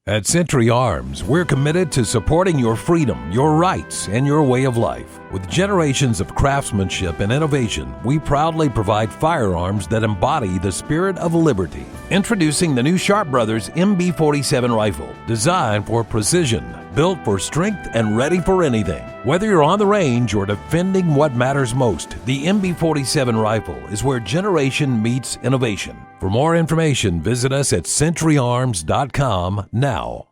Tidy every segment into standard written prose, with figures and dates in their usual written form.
At Century Arms, we're committed to supporting your freedom, your rights, and your way of life. With generations of craftsmanship and innovation, we proudly provide firearms that embody the spirit of liberty. Introducing the new Sharp Brothers MB-47 rifle, designed for precision, built for strength, and ready for anything. Whether you're on the range or defending what matters most, the MB-47 rifle is where generation meets innovation. For more information, visit us at centuryarms.com now.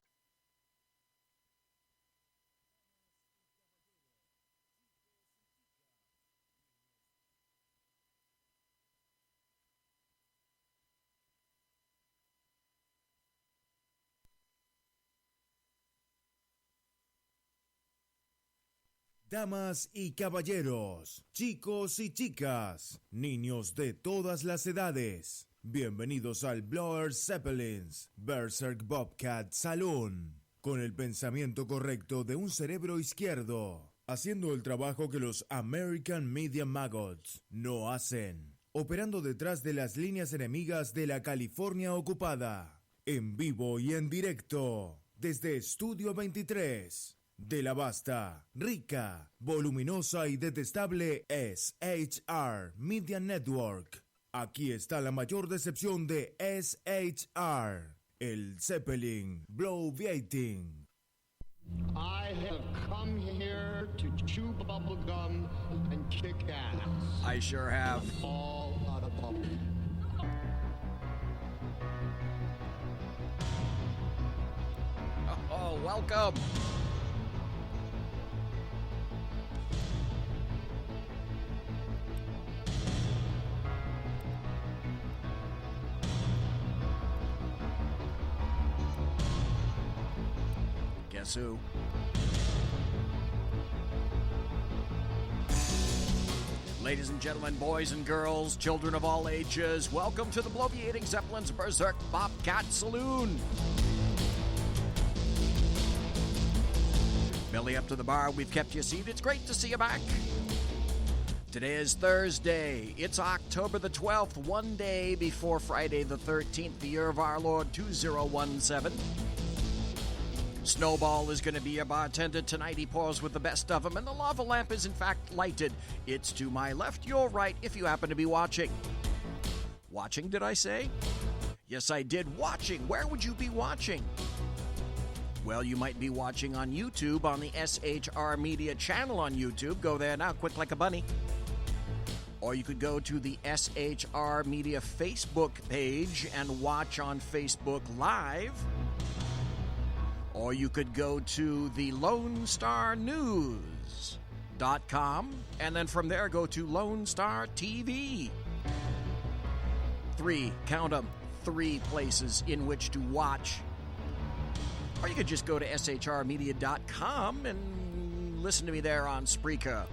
Damas y caballeros, chicos y chicas, niños de todas las edades, bienvenidos al Blower Zeppelin's Berserk Bobcat Saloon, con el pensamiento correcto de un cerebro izquierdo, haciendo el trabajo que los American Media Maggots no hacen, operando detrás de las líneas enemigas de la California ocupada, en vivo y en directo, desde Estudio 23. De la vasta, rica, voluminosa y detestable SHR Media Network. Aquí está la mayor decepción de SHR, el Zeppelin Bloviating. I have come here to chew bubble gum and kick ass. I sure have. All out of bubble. Oh, welcome. Guess who? Ladies and gentlemen, boys and girls, children of all ages, welcome to the Bloviating Zeppelin's Berserk Bobcat Saloon. Belly up to the bar, we've kept you seated. It's great to see you back. Today is Thursday. It's October the 12th, one day before Friday the 13th, the year of our Lord 2017. Snowball is going to be your bartender tonight. He pours with the best of them, and the lava lamp is in fact lighted. It's to my left, your right, if you happen to be watching. Watching, did I say? Yes, I did. Watching. Where would you be watching? Well, you might be watching on YouTube, on the SHR Media channel on YouTube. Go there now, quick like a bunny. Or you could go to the SHR Media Facebook page and watch on Facebook Live. Or you could go to the LoneStarNews.com and then from there go to Lone Star TV. Count them, 3 places in which to watch. Or you could just go to SHRmedia.com and listen to me there on Spreaker.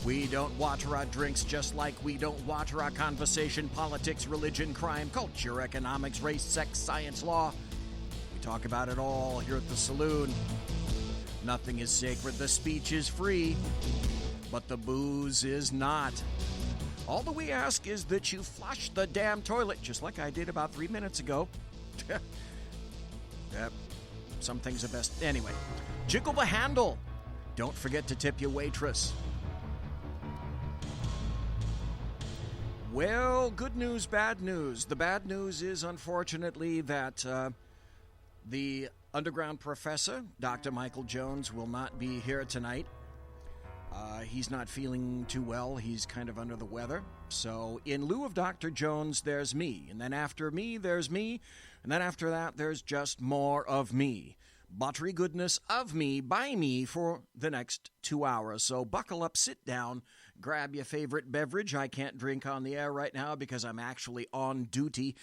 We don't water our drinks just like we don't water our conversation, politics, religion, crime, culture, economics, race, sex, science, law. We talk about it all here at the saloon. Nothing is sacred. The speech is free, but the booze is not. All that we ask is that you flush the damn toilet, just like I did about 3 minutes ago. Yep, some things are best. Anyway, jiggle the handle. Don't forget to tip your waitress. Well, good news, bad news. The bad news is, unfortunately, that the underground professor, Dr. Michael Jones, will not be here tonight. He's not feeling too well. He's kind of under the weather. So in lieu of Dr. Jones, there's me. And then after me, there's me. And then after that, there's just more of me. Buttery goodness of me, by me, for the next 2 hours. So buckle up, sit down, grab your favorite beverage. I can't drink on the air right now because I'm actually on duty.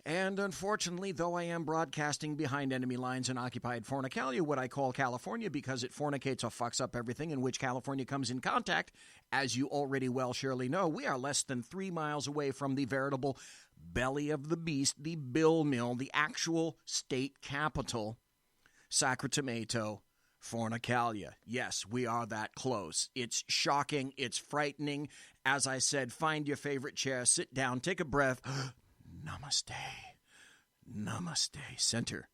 And unfortunately, though I am broadcasting behind enemy lines in occupied Fornicalia, what I call California, because it fornicates or fucks up everything in which California comes in contact, as you already well surely know, we are less than 3 miles away from the veritable belly of the beast, the Bill Mill, the actual state capital, Sacramento, Fornicalia. Yes, we are that close. It's shocking. It's frightening. As I said, find your favorite chair, sit down, take a breath. Namaste. Namaste. Center.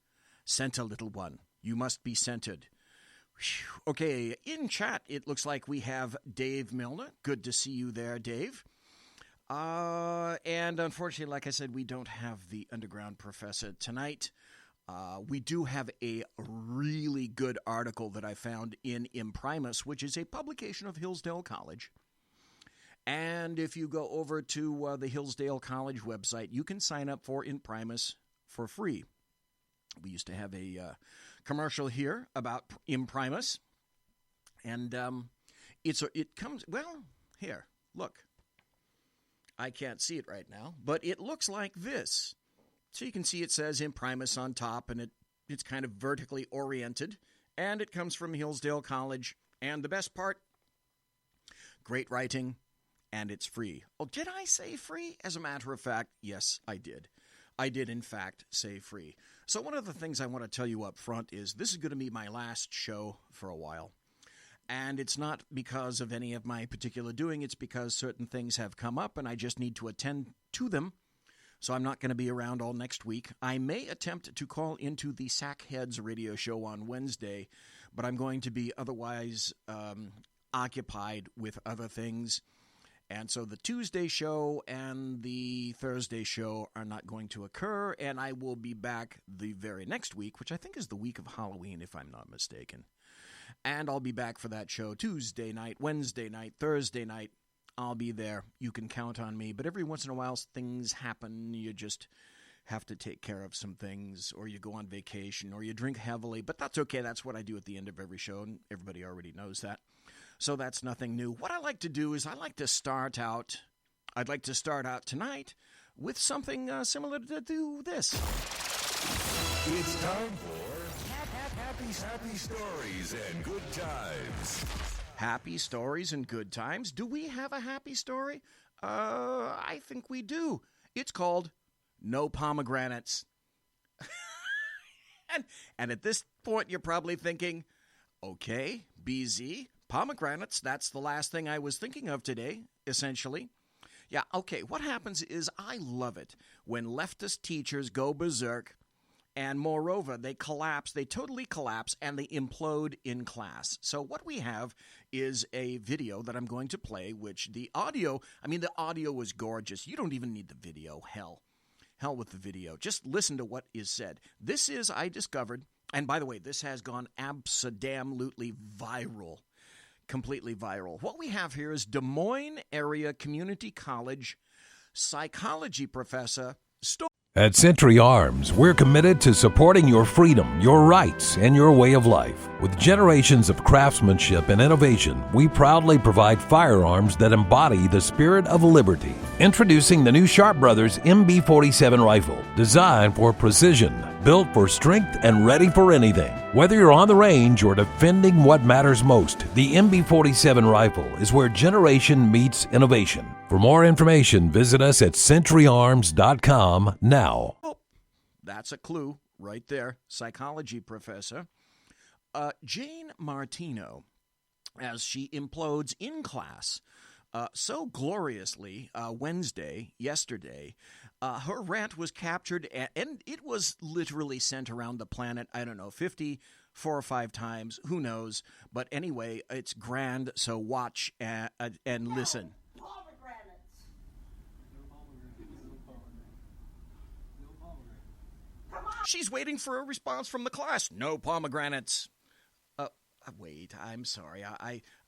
Center, little one. You must be centered. Whew. Okay, in chat, it looks like we have Dave Milner. Good to see you there, Dave. And unfortunately, like I said, we don't have the underground professor tonight. We do have a really good article that I found in Imprimis, which is a publication of Hillsdale College. And if you go over to the Hillsdale College website, you can sign up for Imprimis for free. We used to have a commercial here about Imprimis. And it comes, well, here, look. I can't see it right now, but it looks like this. So you can see it says Imprimis on top, and it's kind of vertically oriented, and it comes from Hillsdale College. And the best part, great writing, and it's free. Oh, did I say free? As a matter of fact, yes, I did. I did, in fact, say free. So one of the things I want to tell you up front is this is going to be my last show for a while. And it's not because of any of my particular doing. It's because certain things have come up, and I just need to attend to them. So I'm not going to be around all next week. I may attempt to call into the Sackheads radio show on Wednesday, but I'm going to be otherwise occupied with other things. And so the Tuesday show and the Thursday show are not going to occur, and I will be back the very next week, which I think is the week of Halloween, if I'm not mistaken. And I'll be back for that show Tuesday night, Wednesday night, Thursday night. I'll be there. You can count on me. But every once in a while, things happen. You just have to take care of some things, or you go on vacation, or you drink heavily. But that's okay. That's what I do at the end of every show, and everybody already knows that. So that's nothing new. What I like to do is I'd like to start out tonight with something similar to this. It's time for happy stories and good times. Happy stories and good times. Do we have a happy story? I think we do. It's called No Pomegranates. and at this point, you're probably thinking, okay, BZ, pomegranates, that's the last thing I was thinking of today, essentially. Yeah, okay, what happens is I love it when leftist teachers go berserk. And moreover, they totally collapse, and they implode in class. So what we have is a video that I'm going to play, which the audio was gorgeous. You don't even need the video. Hell with the video. Just listen to what is said. This is, I discovered, and by the way, this has gone abso-damn-lutely viral. Completely viral. What we have here is Des Moines Area Community College psychology professor At Century Arms, we're committed to supporting your freedom, your rights, and your way of life. With generations of craftsmanship and innovation, we proudly provide firearms that embody the spirit of liberty. Introducing the new Sharp Brothers MB-47 rifle, designed for precision, built for strength, and ready for anything. Whether you're on the range or defending what matters most, the MB-47 rifle is where generation meets innovation. For more information, visit us at centuryarms.com now. Oh, that's a clue right there. Psychology professor. Jane Martino, as she implodes in class so gloriously yesterday, her rant was captured, and it was literally sent around the planet, 4 or 5 times, who knows. But anyway, it's grand, so watch and listen. She's waiting for a response from the class. No pomegranates. Wait, I'm sorry.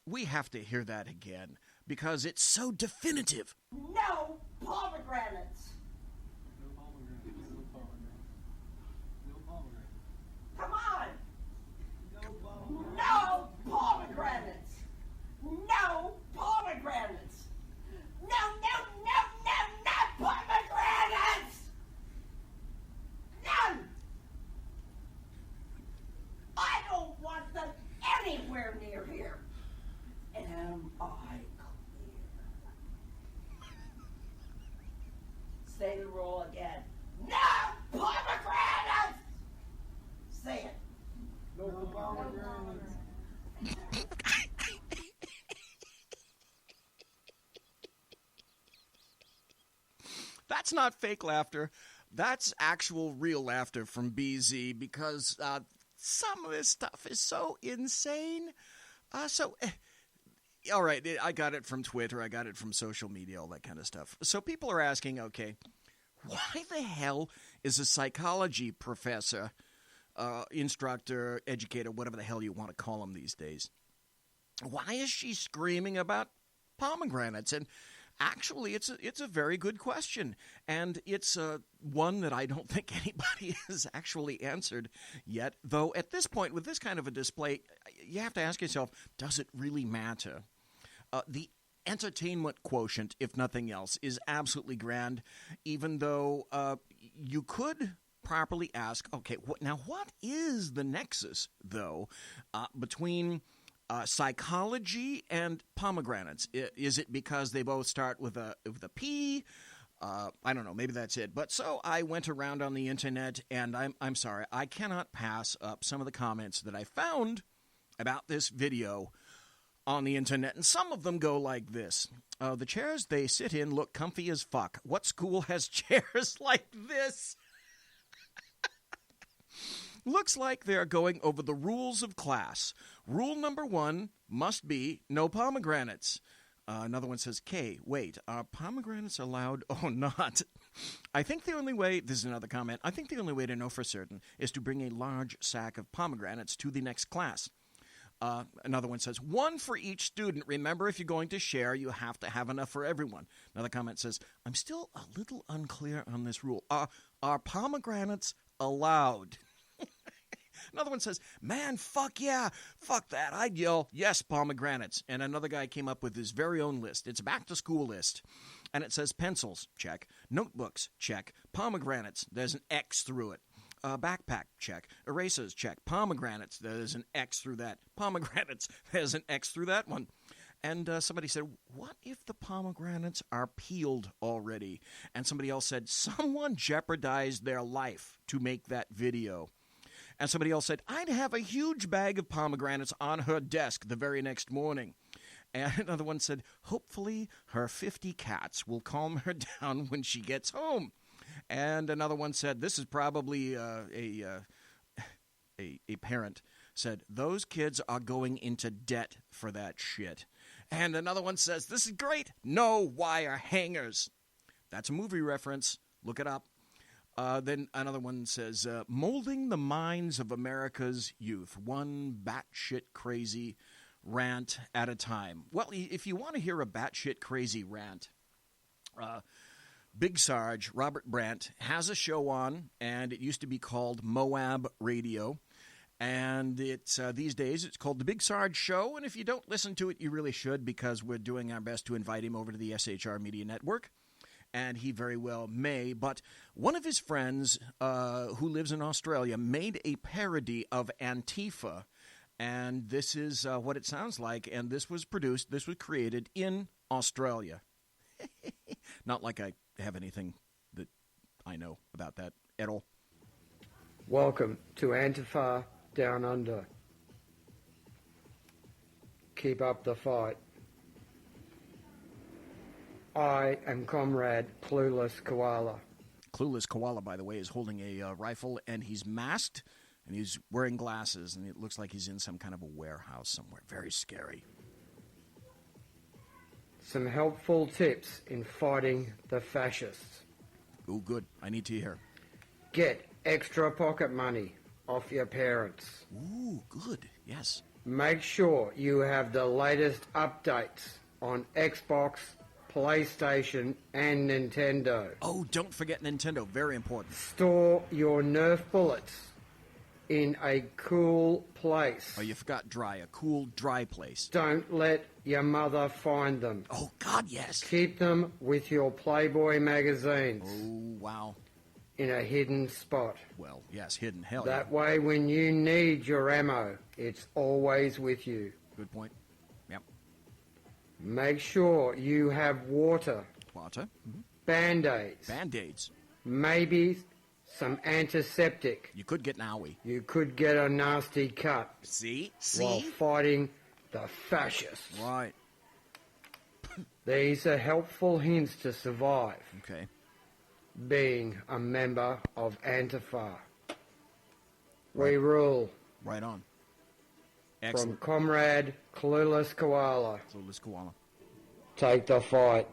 We have to hear that again because it's so definitive. No pomegranates. Come on. No pomegranates. No pomegranates. No pomegranates. None. I don't want them anywhere near here. Am I clear? Say the rule again. No pomegranates. Say it. No pomegranates. That's not fake laughter. That's actual real laughter from BZ because some of this stuff is so insane. All right, I got it from Twitter, I got it from social media, all that kind of stuff. So people are asking, okay, why the hell is a psychology professor, instructor, educator, whatever the hell you want to call them these days, why is she screaming about pomegranates? And actually, it's a very good question, and it's one that I don't think anybody has actually answered yet, though at this point, with this kind of a display, you have to ask yourself, does it really matter? The entertainment quotient, if nothing else, is absolutely grand, even though you could properly ask, okay, now what is the nexus, though, between psychology and pomegranates? Is it because they both start with a P? I don't know. Maybe that's it. But so I went around on the internet, and I'm sorry, I cannot pass up some of the comments that I found about this video on the internet, and some of them go like this. The chairs they sit in look comfy as fuck. What school has chairs like this? Looks like they're going over the rules of class. Rule number 1 must be no pomegranates. Another one says, K, wait, are pomegranates allowed or not? I think the only way, this is another comment, I think the only way to know for certain is to bring a large sack of pomegranates to the next class. Another one says, 1 for each student. Remember, if you're going to share, you have to have enough for everyone. Another comment says, I'm still a little unclear on this rule. Are pomegranates allowed? Another one says, man, fuck yeah, fuck that. I'd yell, yes, pomegranates. And another guy came up with his very own list. It's a back-to-school list. And it says pencils, check. Notebooks, check. Pomegranates, there's an X through it. Backpack, check. Erasers, check. Pomegranates, there's an X through that. Pomegranates, there's an X through that one. And somebody said, what if the pomegranates are peeled already? And somebody else said, someone jeopardized their life to make that video. And somebody else said, I'd have a huge bag of pomegranates on her desk the very next morning. And another one said, hopefully her 50 cats will calm her down when she gets home. And another one said, this is probably a parent, said, those kids are going into debt for that shit. And another one says, this is great, no wire hangers. That's a movie reference. Look it up. Then another one says, molding the minds of America's youth, one batshit crazy rant at a time. Well, if you want to hear a batshit crazy rant, Big Sarge, Robert Brandt, has a show on, and it used to be called Moab Radio. And it's these days it's called The Big Sarge Show, and if you don't listen to it, you really should, because we're doing our best to invite him over to the SHR Media Network. And he very well may. But one of his friends who lives in Australia made a parody of Antifa. And this is what it sounds like. And this was created in Australia. Not like I have anything that I know about that at all. Welcome to Antifa Down Under. Keep up the fight. I am Comrade Clueless Koala. Clueless Koala, by the way, is holding a rifle, and he's masked, and he's wearing glasses, and it looks like he's in some kind of a warehouse somewhere. Very scary. Some helpful tips in fighting the fascists. Ooh, good. I need to hear. Get extra pocket money off your parents. Ooh, good. Yes. Make sure you have the latest updates on Xbox, PlayStation, and Nintendo. Oh, don't forget Nintendo. Very important. Store your Nerf bullets in a cool place. Oh, you forgot dry. A cool, dry place. Don't let your mother find them. Oh, God, yes. Keep them with your Playboy magazines. Oh, wow. In a hidden spot. Well, yes, hidden. Hell That yeah. way, when you need your ammo, it's always with you. Good point. Yep. Make sure you have water. Water. Mm-hmm. Band-Aids. Band-Aids. Maybe some antiseptic. You could get an owie. You could get a nasty cut. See? While fighting the fascists. Right. These are helpful hints to survive. Okay. being a member of Antifa. We rule. Right on. From Excellent. Comrade Clueless Koala. Clueless Koala. Take the fight.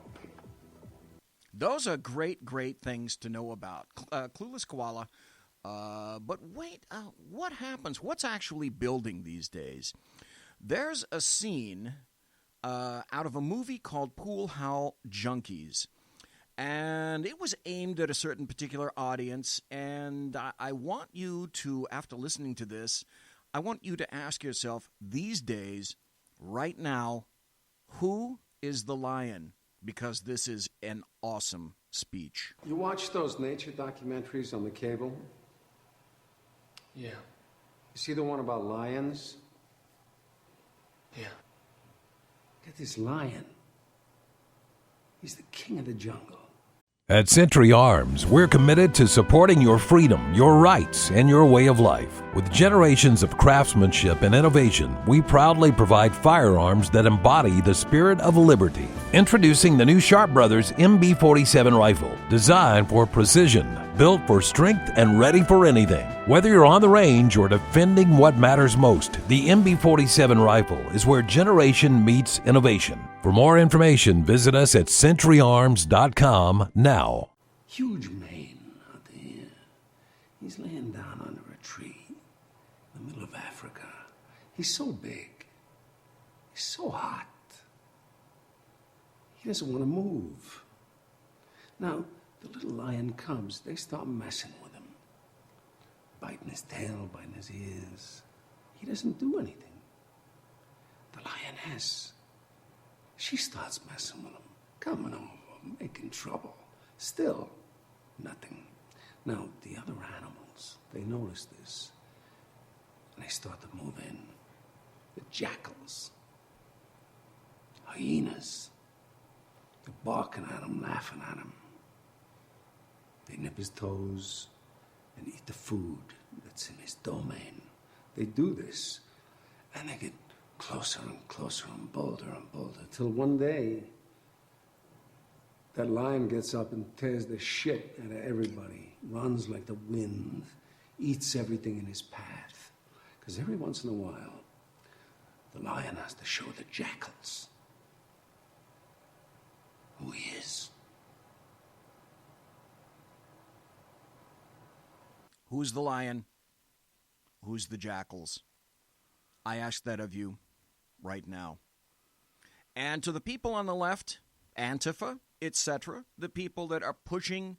Those are great, great things to know about. Clueless Koala. But wait, what happens? What's actually building these days? There's a scene out of a movie called Pool Hall Junkies. And it was aimed at a certain particular audience. And I want you to, after listening to this, I want you to ask yourself, these days, right now, who is the lion? Because this is an awesome speech. You watch those nature documentaries on the cable? Yeah. You see the one about lions? Yeah. Get this lion. He's the king of the jungle. At Century Arms, we're committed to supporting your freedom, your rights, and your way of life. With generations of craftsmanship and innovation, we proudly provide firearms that embody the spirit of liberty. Introducing the new Sharp Brothers MB-47 rifle, designed for precision, built for strength, and ready for anything. Whether you're on the range or defending what matters most, the MB-47 rifle is where generation meets innovation. For more information, visit us at centuryarms.com now. Huge mane out there. He's laying down under a tree in the middle of Africa. He's so big. He's so hot. He doesn't want to move. Now, the little lion cubs, they start messing with him. Biting his tail, biting his ears. He doesn't do anything. The lioness, she starts messing with him, coming over, making trouble. Still, nothing. Now, the other animals, they notice this, and they start to move in. The jackals, hyenas, they're barking at him, laughing at him. They nip his toes and eat the food that's in his domain. They do this, and they get closer and closer and bolder, till one day, that lion gets up and tears the shit out of everybody, runs like the wind, eats everything in his path. Because every once in a while, the lion has to show the jackals who he is. Who's the lion? Who's the jackals? I ask that of you right now. And to the people on the left, Antifa, etc., the people that are pushing.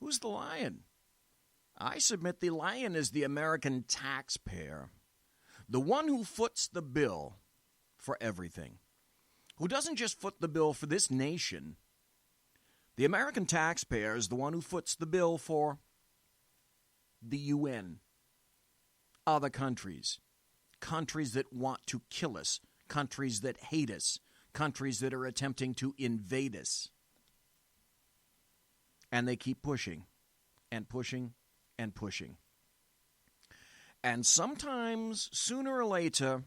Who's the lion? I submit the lion is the American taxpayer, the one who foots the bill for everything, who doesn't just foot the bill for this nation. The American taxpayer is the one who foots the bill for the UN, other countries, countries that want to kill us, countries that hate us, countries that are attempting to invade us. And they keep pushing and pushing and pushing. And sometimes, sooner or later,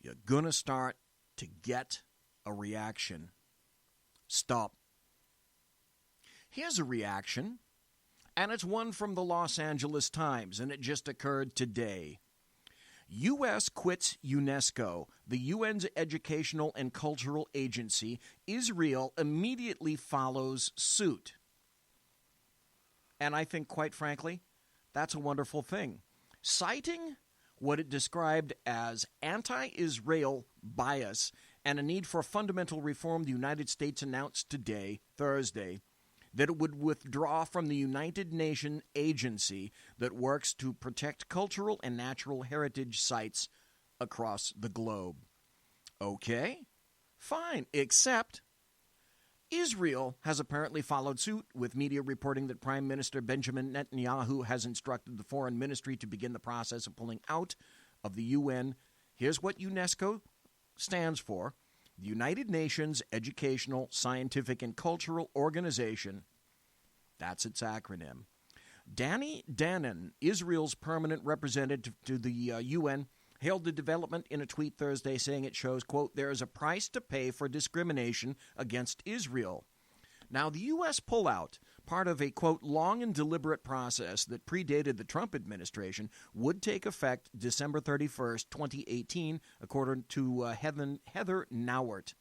you're going to start to get a reaction. Stop. Here's a reaction, and it's one from the Los Angeles Times, and it just occurred today. U.S. quits UNESCO, the UN's educational and cultural agency. Israel immediately follows suit. And I think, quite frankly, that's a wonderful thing. Citing what it described as anti-Israel bias and a need for fundamental reform, the United States announced today, Thursday, that it would withdraw from the United Nations agency that works to protect cultural and natural heritage sites across the globe. Okay, fine, except Israel has apparently followed suit, with media reporting that Prime Minister Benjamin Netanyahu has instructed the foreign ministry to begin the process of pulling out of the UN. Here's what UNESCO stands for: the United Nations Educational, Scientific, and Cultural Organization. That's its acronym. Danny Danon, Israel's permanent representative to the UN, hailed the development in a tweet Thursday, saying it shows, quote, there is a price to pay for discrimination against Israel. Now, the U.S. pullout, part of a, quote, long and deliberate process that predated the Trump administration, would take effect December 31st, 2018, according to Heather Nauert,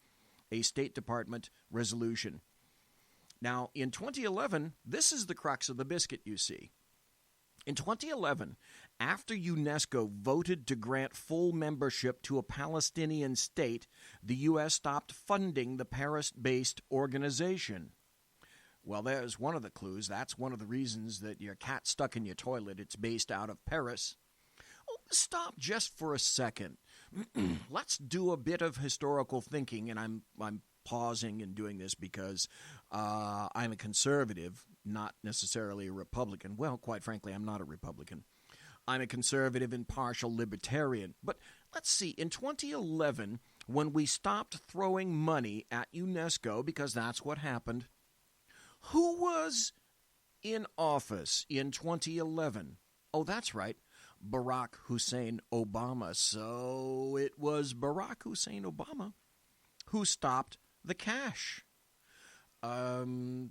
a State Department resolution. Now, in 2011, this is the crux of the biscuit, you see. In 2011, after UNESCO voted to grant full membership to a Palestinian state, the U.S. stopped funding the Paris-based organization. Well, there's one of the clues. That's one of the reasons that your cat's stuck in your toilet. It's based out of Paris. Oh, stop just for a second. Let's do a bit of historical thinking, and I'm pausing and doing this because I'm a conservative, not necessarily a Republican. Well, quite frankly, I'm not a Republican. I'm a conservative and partial libertarian. But let's see, in 2011, when we stopped throwing money at UNESCO, because that's what happened, who was in office in 2011? Oh, that's right, Barack Hussein Obama. So it was Barack Hussein Obama who stopped the cash. And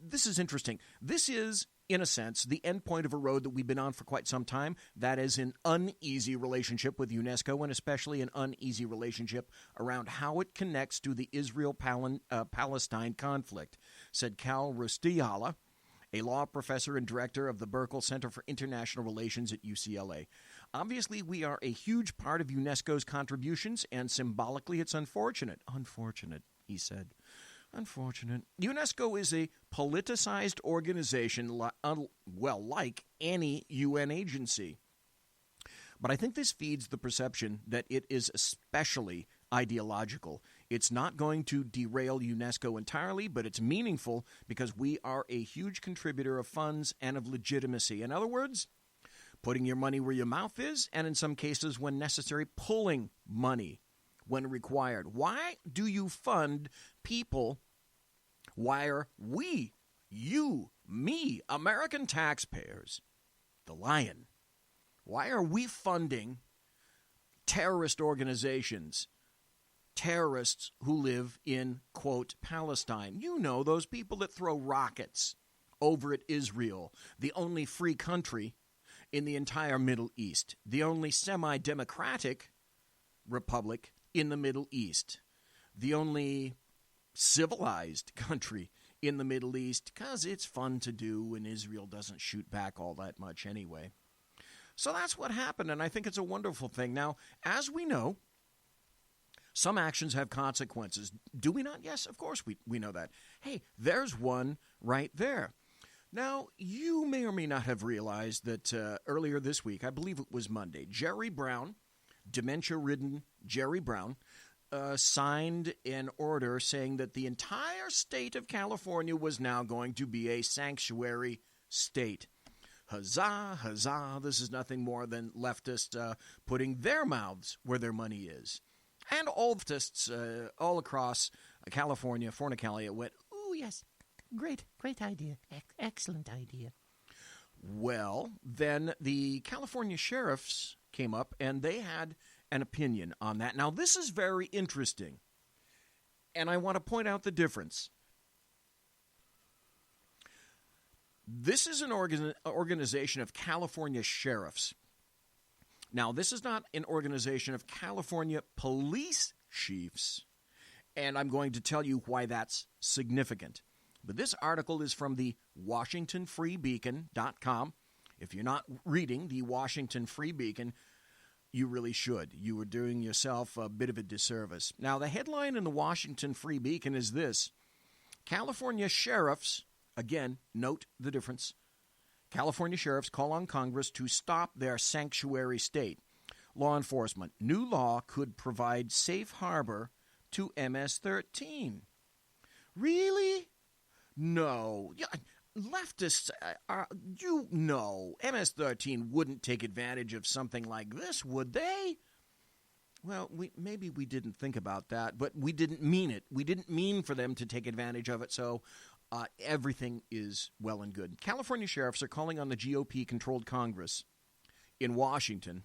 this is interesting. This is, in a sense, the end point of a road that we've been on for quite some time. That is an uneasy relationship with UNESCO, and especially an uneasy relationship around how it connects to the Israel-Palestine conflict, said Cal Rustiala, a law professor and director of the Berkeley Center for International Relations at UCLA. Obviously, we are a huge part of UNESCO's contributions, and symbolically it's unfortunate. Unfortunate, he said. Unfortunate. UNESCO is a politicized organization, like any UN agency. But I think this feeds the perception that it is especially ideological. It's not going to derail UNESCO entirely, but it's meaningful because we are a huge contributor of funds and of legitimacy. In other words, putting your money where your mouth is, and in some cases, when necessary, pulling money when required. Why do you fund people? Why are we, you, me, American taxpayers, the lion, why are we funding terrorist organizations, terrorists who live in, quote, Palestine? You know, those people that throw rockets over at Israel, the only free country in the entire Middle East, the only semi-democratic republic in the Middle East, the only civilized country in the Middle East, because it's fun to do and Israel doesn't shoot back all that much anyway. So that's what happened, and I think it's a wonderful thing. Now, as we know, some actions have consequences. Do we not? Yes, of course we know that. Hey, there's one right there. Now, you may or may not have realized that earlier this week, I believe it was Monday, Jerry Brown, dementia-ridden Jerry Brown, signed an order saying that the entire state of California was now going to be a sanctuary state. Huzzah, huzzah, this is nothing more than leftists putting their mouths where their money is. And all leftists all across California, Fornicalia, went, ooh, yes, great idea, excellent idea. Well, then the California sheriffs came up and they had an opinion on that. Now, this is very interesting, and I want to point out the difference. This is an organization of California sheriffs. Now, this is not an organization of California police chiefs, and I'm going to tell you why that's significant. But this article is from the WashingtonFreeBeacon.com. If you're not reading the Washington Free Beacon, you really should. You are doing yourself a bit of a disservice. Now, the headline in the Washington Free Beacon is this: California sheriffs, again, note the difference, California sheriffs call on Congress to stop their sanctuary state. Law enforcement. New law could provide safe harbor to MS-13. Really? No. Leftists, MS-13 wouldn't take advantage of something like this, would they? Well, maybe we didn't think about that, but we didn't mean it. We didn't mean for them to take advantage of it, so everything is well and good. California sheriffs are calling on the GOP-controlled Congress in Washington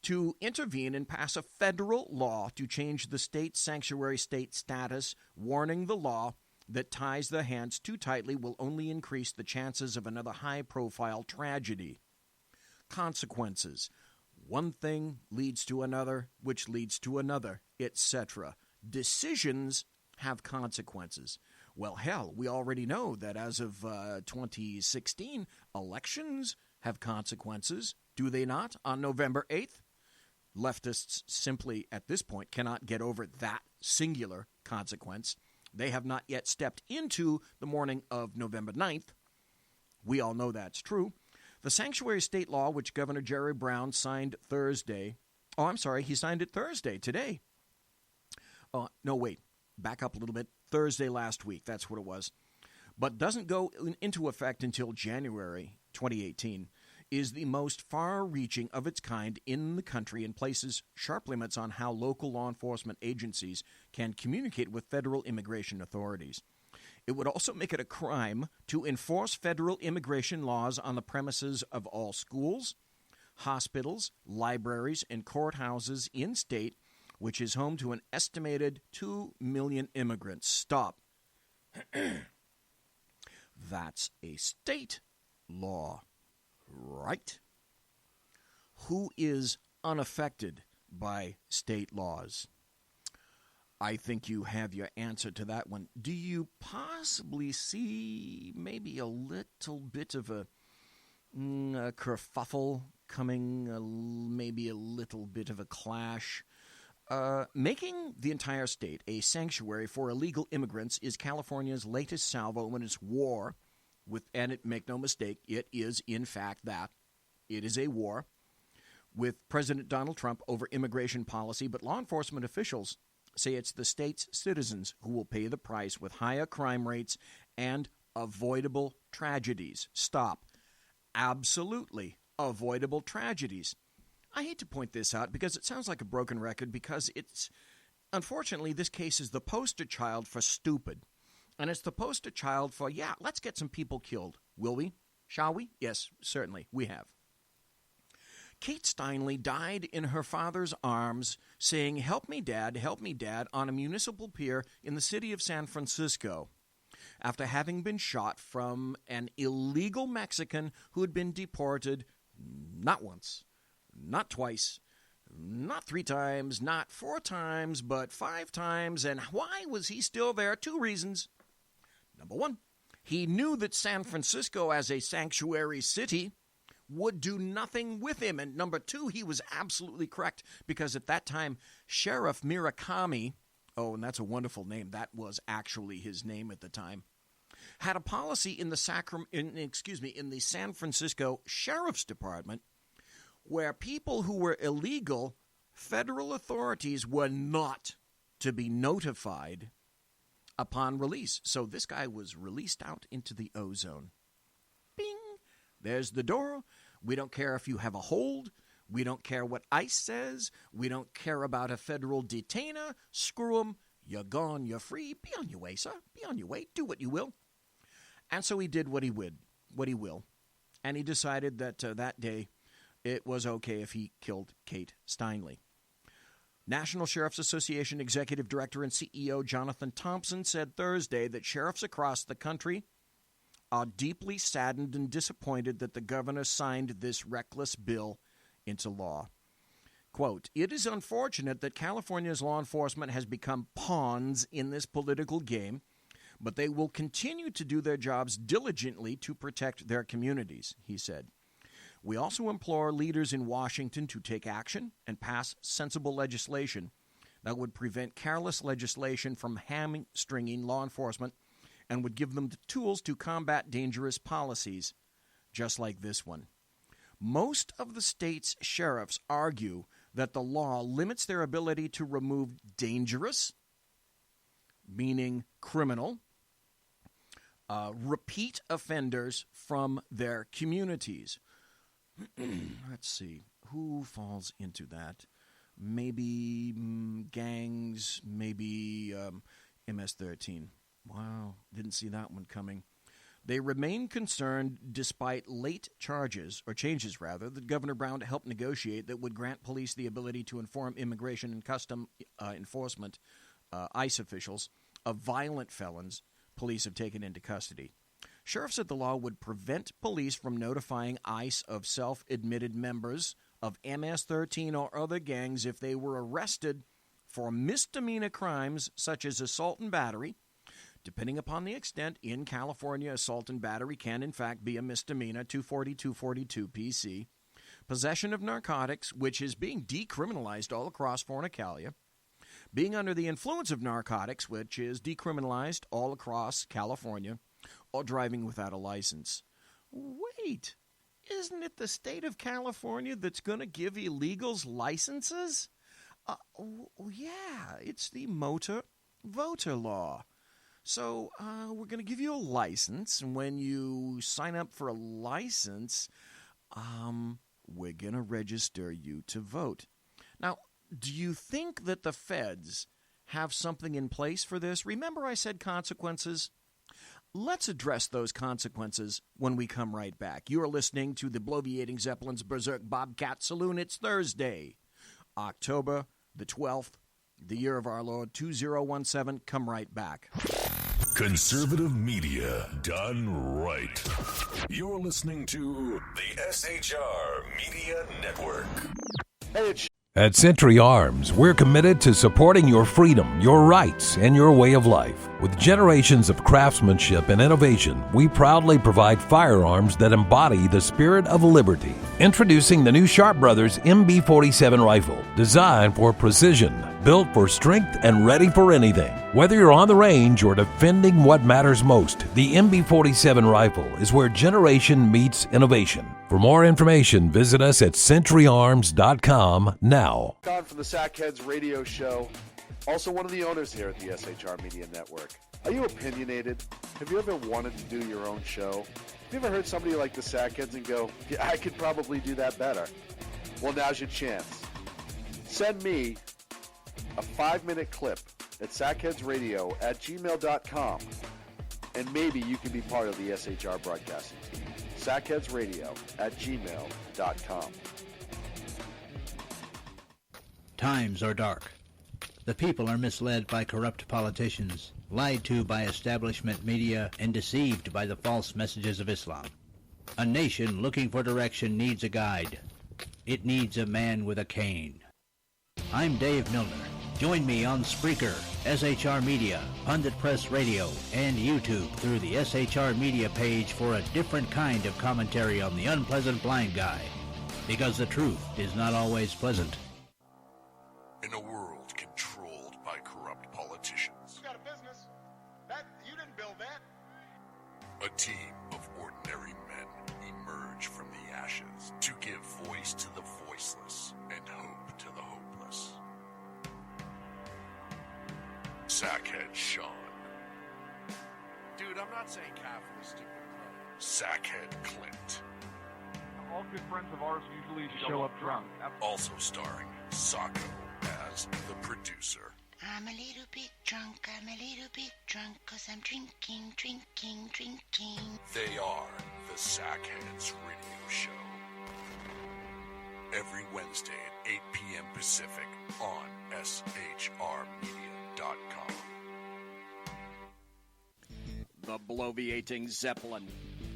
to intervene and pass a federal law to change the state sanctuary state status, warning the law that ties their hands too tightly will only increase the chances of another high-profile tragedy. Consequences. One thing leads to another, which leads to another, etc. Decisions have consequences. Well, hell, we already know that as of 2016, elections have consequences, do they not? On November 8th, leftists simply, at this point, cannot get over that singular consequence. They have not yet stepped into the morning of November 9th. We all know that's true. The sanctuary state law, which Governor Jerry Brown signed Thursday. Oh, I'm sorry, he signed it Thursday, today. No, wait, back up a little bit. Thursday last week, that's what it was. But doesn't go into effect until January 2018, is the most far-reaching of its kind in the country and places sharp limits on how local law enforcement agencies can communicate with federal immigration authorities. It would also make it a crime to enforce federal immigration laws on the premises of all schools, hospitals, libraries, and courthouses in state, which is home to an estimated 2 million immigrants. Stop. That's a state law, right? Who is unaffected by state laws? I think you have your answer to that one. Do you possibly see maybe a little bit of a kerfuffle coming, maybe a little bit of a clash? Making the entire state a sanctuary for illegal immigrants is California's latest salvo in its war with, and make no mistake, it is in fact that. It is a war with President Donald Trump over immigration policy, but law enforcement officials say it's the state's citizens who will pay the price with higher crime rates and avoidable tragedies. Stop. Absolutely avoidable tragedies. I hate to point this out because it sounds like a broken record because it's, unfortunately, this case is the poster child for stupid. And it's the poster child for, yeah, let's get some people killed. Will we? Shall we? Yes, certainly, we have. Kate Steinle died in her father's arms saying, help me, Dad, on a municipal pier in the city of San Francisco after having been shot from an illegal Mexican who had been deported not once, not twice, not 3 times, not 4 times, but 5 times. And why was he still there? 2 reasons. Number 1, he knew that San Francisco as a sanctuary city would do nothing with him. And number 2, he was absolutely correct because at that time, Sheriff Murakami, oh, and that's a wonderful name, that was actually his name at the time, had a policy in the San Francisco Sheriff's Department where people who were illegal, federal authorities were not to be notified upon release. So this guy was released out into the ozone. Bing! There's the door. We don't care if you have a hold. We don't care what ICE says. We don't care about a federal detainer. Screw 'em. You're gone. You're free. Be on your way, sir. Be on your way. Do what you will. And so he did what he will. And he decided that that day it was okay if he killed Kate Steinle. National Sheriff's Association Executive Director and CEO Jonathan Thompson said Thursday that sheriffs across the country are deeply saddened and disappointed that the governor signed this reckless bill into law. Quote, it is unfortunate that California's law enforcement has become pawns in this political game, but they will continue to do their jobs diligently to protect their communities, he said. We also implore leaders in Washington to take action and pass sensible legislation that would prevent careless legislation from hamstringing law enforcement and would give them the tools to combat dangerous policies, just like this one. Most of the state's sheriffs argue that the law limits their ability to remove dangerous, meaning criminal, repeat offenders from their communities. Let's see, who falls into that? Maybe gangs, maybe MS-13. Wow, didn't see that one coming. They remain concerned despite late changes that Governor Brown helped negotiate that would grant police the ability to inform Immigration and Custom Enforcement, ICE officials, of violent felons police have taken into custody. Sheriff said the law would prevent police from notifying ICE of self-admitted members of MS-13 or other gangs if they were arrested for misdemeanor crimes such as assault and battery. Depending upon the extent, in California, assault and battery can in fact be a misdemeanor, 242 PC. Possession of narcotics, which is being decriminalized all across Fornicalia. Being under the influence of narcotics, which is decriminalized all across California. Or driving without a license. Wait, isn't it the state of California that's going to give illegals licenses? Yeah, it's the motor voter law. So we're going to give you a license, and when you sign up for a license, we're going to register you to vote. Now, do you think that the feds have something in place for this? Remember I said consequences? Let's address those consequences when we come right back. You are listening to the Bloviating Zeppelin's Berserk Bobcat Saloon. It's Thursday, October the 12th, the year of our Lord 2017. Come right back. Conservative media done right. You're listening to the SHR Media Network. Hey, it's At Century Arms, we're committed to supporting your freedom, your rights, and your way of life. With generations of craftsmanship and innovation, we proudly provide firearms that embody the spirit of liberty. Introducing the new Sharp Brothers MB-47 rifle, designed for precision, built for strength, and ready for anything. Whether you're on the range or defending what matters most, the MB-47 rifle is where generation meets innovation. For more information, visit us at centuryarms.com now. Don from the Sackheads radio show, also one of the owners here at the SHR Media Network. Are you opinionated? Have you ever wanted to do your own show? Have you ever heard somebody like the Sackheads and go, yeah, I could probably do that better? Well, now's your chance. Send me a 5-minute clip at sackheadsradio@gmail.com, and maybe you can be part of the SHR broadcasting team. sackheadsradio@gmail.com. Times are dark. The people are misled by corrupt politicians, lied to by establishment media, and deceived by the false messages of Islam. A nation looking for direction needs a guide. It needs a man with a cane. I'm Dave Milner. Join me on Spreaker, SHR Media, Pundit Press Radio, and YouTube through the SHR Media page for a different kind of commentary on the unpleasant blind guy. Because the truth is not always pleasant. In a world controlled by corrupt politicians, You got a business. That you didn't build that. a team of ordinary men emerge from the ashes to give voice to the voiceless and hope to the hopeless. Sackhead Sean. Dude, I'm not saying Catholic is stupid. Sackhead Clint. All good friends of ours usually show up drunk. Also starring Sacco as the producer. I'm a little bit drunk, 'cause I'm drinking. They are the Sackheads Radio Show. Every Wednesday at 8 p.m. Pacific on SHRmedia.com. The Bloviating Zeppelin.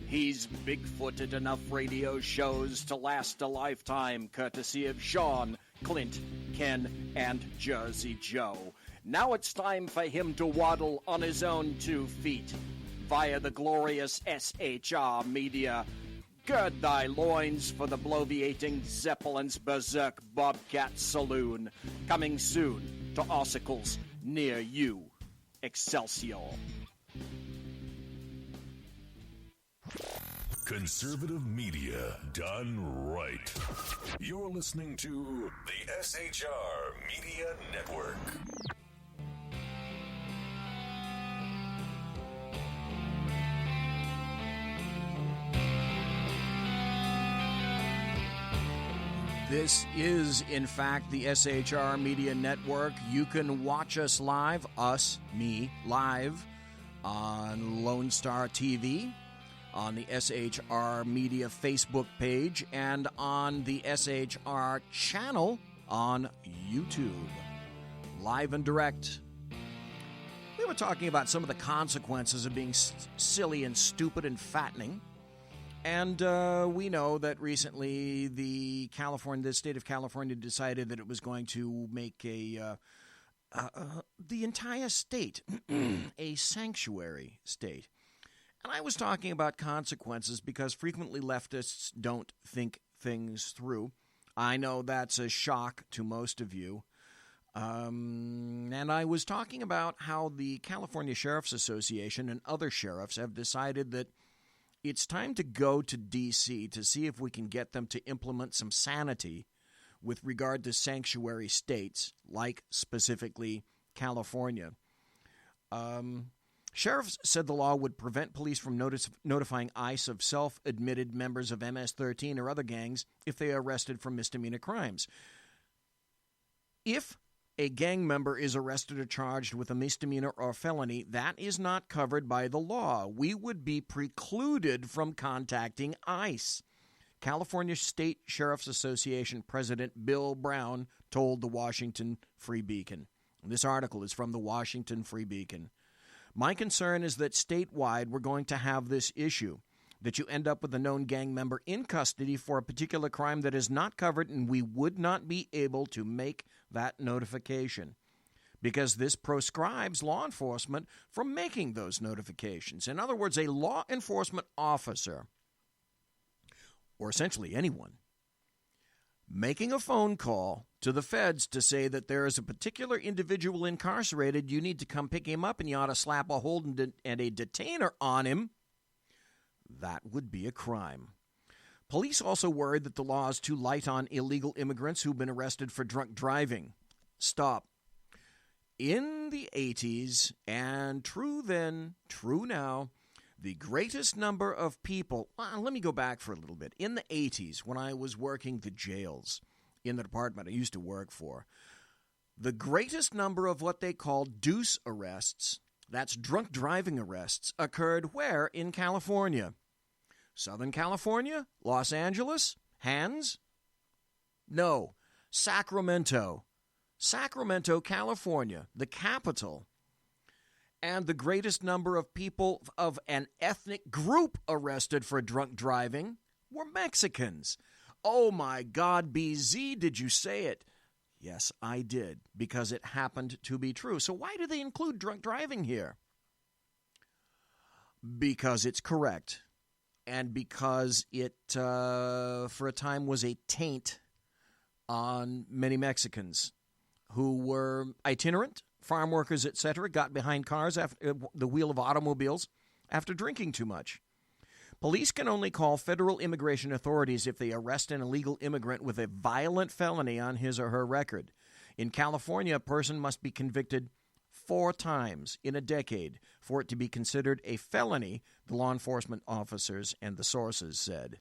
He's big-footed enough radio shows to last a lifetime, courtesy of Sean, Clint, Ken, and Jersey Joe. Now it's time for him to waddle on his own 2 feet via the glorious SHR Media. Gird thy loins for the Bloviating Zeppelin's Berserk Bobcat Saloon. Coming soon to ossicles near you. Excelsior. Conservative media done right. You're listening to the SHR Media Network. This is, in fact, the SHR Media Network. You can watch us live, live, on Lone Star TV. on the SHR Media Facebook page and on the SHR channel on YouTube. Live and direct. We were talking about some of the consequences of being silly and stupid and fattening. And we know that recently the state of California decided that it was going to make the entire state a sanctuary state. And I was talking about consequences because frequently leftists don't think things through. I know that's a shock to most of you. And I was talking about how the California Sheriff's Association and other sheriffs have decided that it's time to go to D.C. to see if we can get them to implement some sanity with regard to sanctuary states, like specifically California. Sheriffs said the law would prevent police from notifying ICE of self-admitted members of MS-13 or other gangs if they are arrested for misdemeanor crimes. If a gang member is arrested or charged with a misdemeanor or felony, that is not covered by the law. We would be precluded from contacting ICE. California State Sheriff's Association President Bill Brown told the Washington Free Beacon. This article is from the Washington Free Beacon. My concern is that statewide we're going to have this issue, that you end up with a known gang member in custody for a particular crime that is not covered, and we would not be able to make that notification because this proscribes law enforcement from making those notifications. In other words, a law enforcement officer, or essentially anyone, making a phone call to the feds to say that there is a particular individual incarcerated, you need to come pick him up and you ought to slap a hold and a detainer on him, that would be a crime. Police also worried that the law is too light on illegal immigrants who've been arrested for drunk driving. Stop. In the 80s, and true then, true now, the greatest number of people, let me go back for a little bit. In the 80s, when I was working the jails in the department I used to work for, the greatest number of what they called deuce arrests, that's drunk driving arrests, occurred where? In California. Southern California? Los Angeles? Hands? No. Sacramento. Sacramento, California, the capital. And the greatest number of people of an ethnic group arrested for drunk driving were Mexicans. Oh my God, BZ, did you say it? Yes, I did, because it happened to be true. So why do they include drunk driving here? Because it's correct. And because it, for a time, was a taint on many Mexicans who were itinerant, farm workers, etc., got behind cars, after the wheel of automobiles, after drinking too much. Police can only call federal immigration authorities if they arrest an illegal immigrant with a violent felony on his or her record. In California, a person must be convicted 4 times in a decade for it to be considered a felony, the law enforcement officers and the sources said.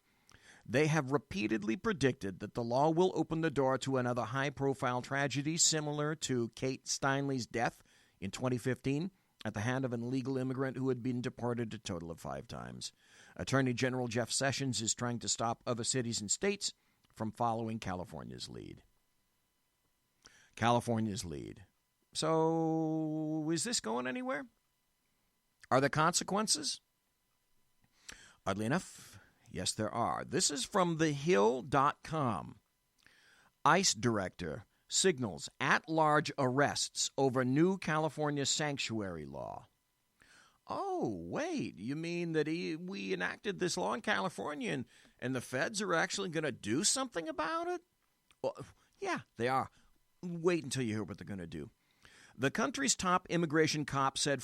They have repeatedly predicted that the law will open the door to another high-profile tragedy similar to Kate Steinle's death in 2015 at the hand of an illegal immigrant who had been deported a total of 5 times. Attorney General Jeff Sessions is trying to stop other cities and states from following California's lead. California's lead. So, is this going anywhere? Are there consequences? Oddly enough, yes, there are. This is from thehill.com. ICE director signals at-large arrests over new California sanctuary law. Oh, wait, you mean that we enacted this law in California and the feds are actually going to do something about it? Well, yeah, they are. Wait until you hear what they're going to do. The country's top immigration cop said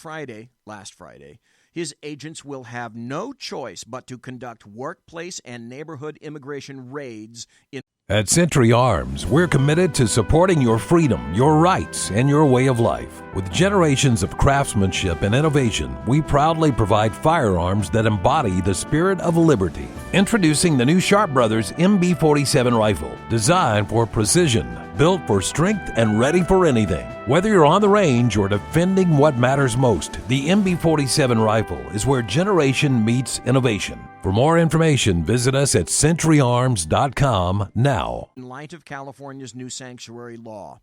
last Friday, his agents will have no choice but to conduct workplace and neighborhood immigration raids in. At Century Arms, we're committed to supporting your freedom, your rights, and your way of life. With generations of craftsmanship and innovation, we proudly provide firearms that embody the spirit of liberty. Introducing the new Sharp Brothers MB-47 rifle, designed for precision, built for strength and ready for anything. Whether you're on the range or defending what matters most, the MB-47 rifle is where generation meets innovation. For more information, visit us at centuryarms.com now. In light of California's new sanctuary law,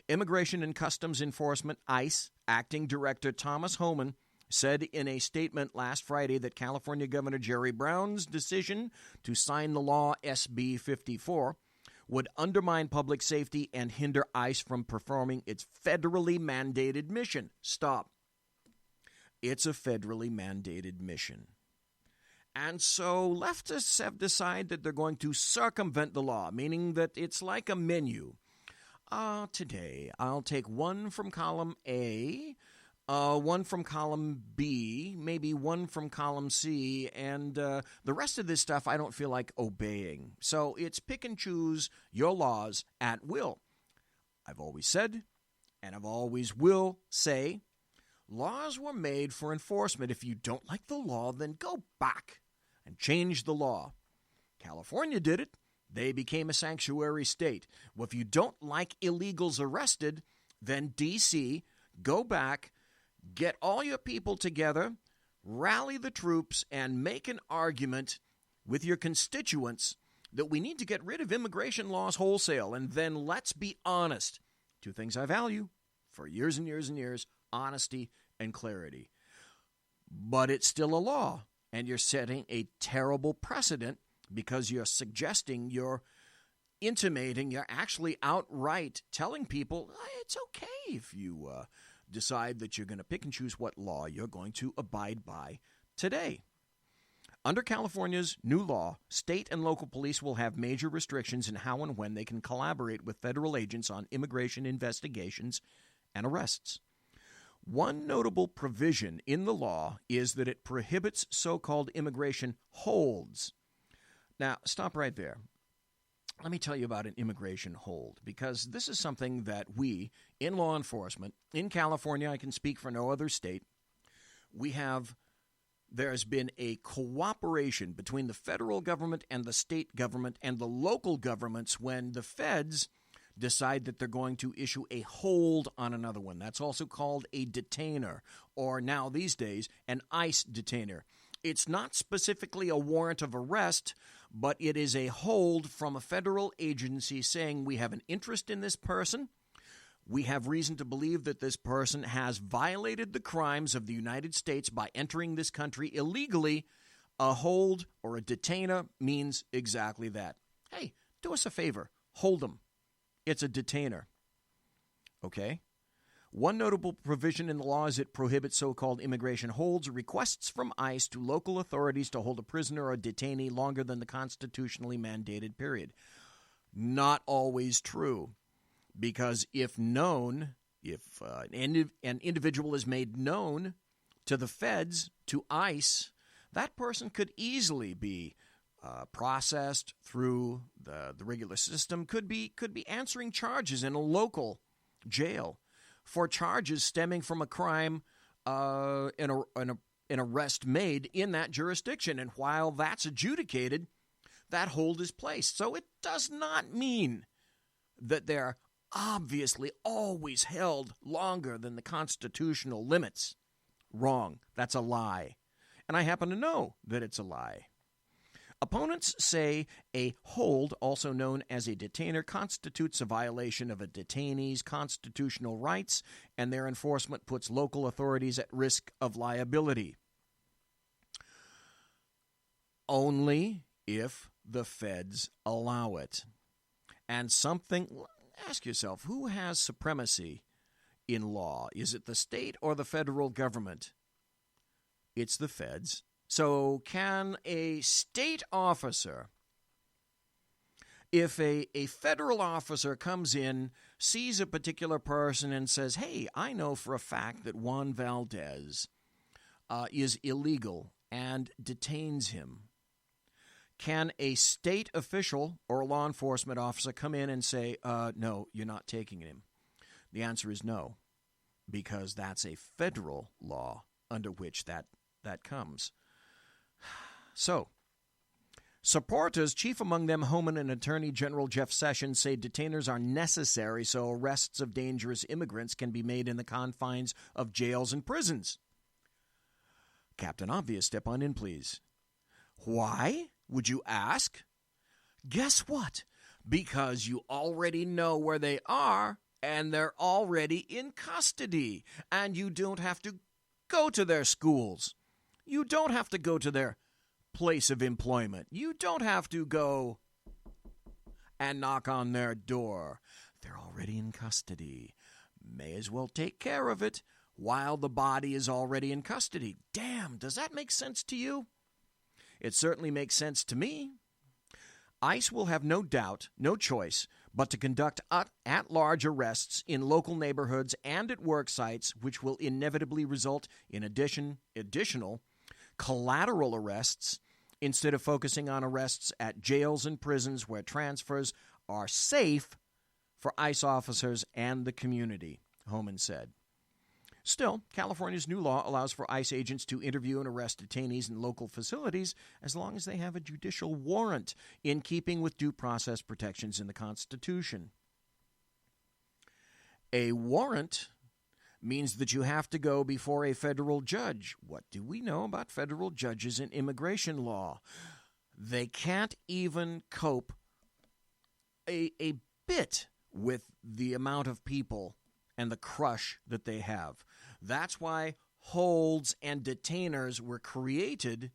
Immigration and Customs Enforcement, ICE, Acting Director Thomas Homan, said in a statement last Friday that California Governor Jerry Brown's decision to sign the law SB 54 would undermine public safety and hinder ICE from performing its federally mandated mission. Stop. It's a federally mandated mission. And so leftists have decided that they're going to circumvent the law, meaning that it's like a menu. Today, I'll take one from column A, one from column B, maybe one from column C, and the rest of this stuff I don't feel like obeying. So it's pick and choose your laws at will. I've always said, and I've always will say, laws were made for enforcement. If you don't like the law, then go back and change the law. California did it. They became a sanctuary state. Well, if you don't like illegals arrested, then D.C., go back, get all your people together, rally the troops, and make an argument with your constituents that we need to get rid of immigration laws wholesale. And then let's be honest. Two things I value for years and years and years, honesty and clarity. But it's still a law, and you're setting a terrible precedent because you're suggesting, you're intimating, you're actually outright telling people it's okay if you decide that you're going to pick and choose what law you're going to abide by today. Under California's new law, state and local police will have major restrictions in how and when they can collaborate with federal agents on immigration investigations and arrests. One notable provision in the law is that it prohibits so-called immigration holds. Now, stop right there. Let me tell you about an immigration hold, because this is something that we, in law enforcement, in California, I can speak for no other state, there's been a cooperation between the federal government and the state government and the local governments when the feds decide that they're going to issue a hold on another one. That's also called a detainer, or now these days, an ICE detainer. It's not specifically a warrant of arrest, but it is a hold from a federal agency saying we have an interest in this person. We have reason to believe that this person has violated the crimes of the United States by entering this country illegally. A hold or a detainer means exactly that. Hey, do us a favor. Hold them. It's a detainer. Okay? One notable provision in the law is it prohibits so-called immigration holds, requests from ICE to local authorities to hold a prisoner or detainee longer than the constitutionally mandated period. Not always true, because if an individual is made known to the feds, to ICE, that person could easily be processed through the regular system, could be answering charges in a local jail for charges stemming from a crime, an arrest made in that jurisdiction. And while that's adjudicated, that hold is placed. So it does not mean that they're obviously always held longer than the constitutional limits. Wrong. That's a lie. And I happen to know that it's a lie. Opponents say a hold, also known as a detainer, constitutes a violation of a detainee's constitutional rights, and their enforcement puts local authorities at risk of liability. Only if the feds allow it. And ask yourself, who has supremacy in law? Is it the state or the federal government? It's the feds. So can a state officer, if a federal officer comes in, sees a particular person and says, hey, I know for a fact that Juan Valdez is illegal, and detains him, can a state official or a law enforcement officer come in and say, no, you're not taking him? The answer is no, because that's a federal law under which that comes. So Supporters, chief among them Homan and Attorney General Jeff Sessions, say detainers are necessary so arrests of dangerous immigrants can be made in the confines of jails and prisons. Captain Obvious, step on in, please. Why, would you ask? Guess what? Because you already know where they are, and they're already in custody, and you don't have to go to their schools. You don't have to go to their place of employment. You don't have to go and knock on their door. They're already in custody. May as well take care of it while the body is already in custody. Damn, does that make sense to you? It certainly makes sense to me. ICE will have no doubt, no choice, but to conduct at-large arrests in local neighborhoods and at work sites, which will inevitably result in additional collateral arrests instead of focusing on arrests at jails and prisons where transfers are safe for ICE officers and the community, Homan said. Still, California's new law allows for ICE agents to interview and arrest detainees in local facilities as long as they have a judicial warrant in keeping with due process protections in the Constitution. A warrant means that you have to go before a federal judge. What do we know about federal judges in immigration law? They can't even cope a bit with the amount of people and the crush that they have. That's why holds and detainers were created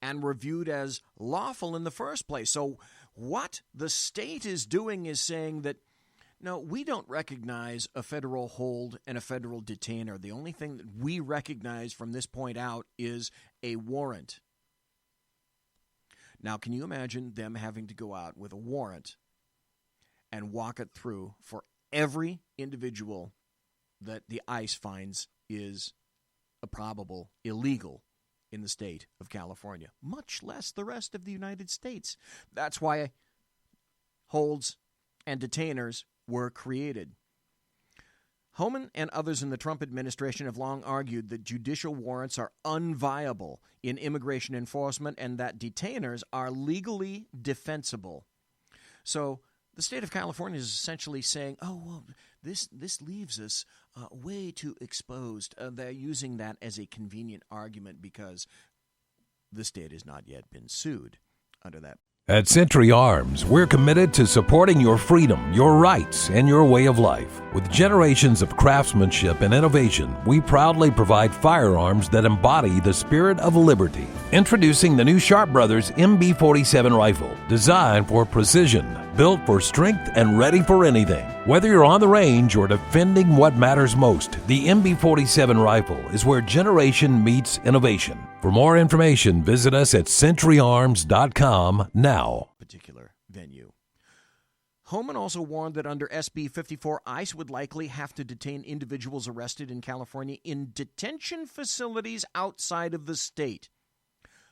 and were viewed as lawful in the first place. So what the state is doing is saying that, no, we don't recognize a federal hold and a federal detainer. The only thing that we recognize from this point out is a warrant. Now, can you imagine them having to go out with a warrant and walk it through for every individual that the ICE finds is a probable illegal in the state of California, much less the rest of the United States? That's why holds and detainers were created. Homan and others in the Trump administration have long argued that judicial warrants are unviable in immigration enforcement and that detainers are legally defensible. So the state of California is essentially saying, oh, well, this leaves us way too exposed. They're using that as a convenient argument because the state has not yet been sued under that. At Century Arms, we're committed to supporting your freedom, your rights, and your way of life. With generations of craftsmanship and innovation, we proudly provide firearms that embody the spirit of liberty. Introducing the new Sharp Brothers MB-47 rifle, designed for precision, built for strength, and ready for anything. Whether you're on the range or defending what matters most, the MB-47 rifle is where generation meets innovation. For more information, visit us at centuryarms.com now. Particular venue. Homan also warned that under SB 54, ICE would likely have to detain individuals arrested in California in detention facilities outside of the state,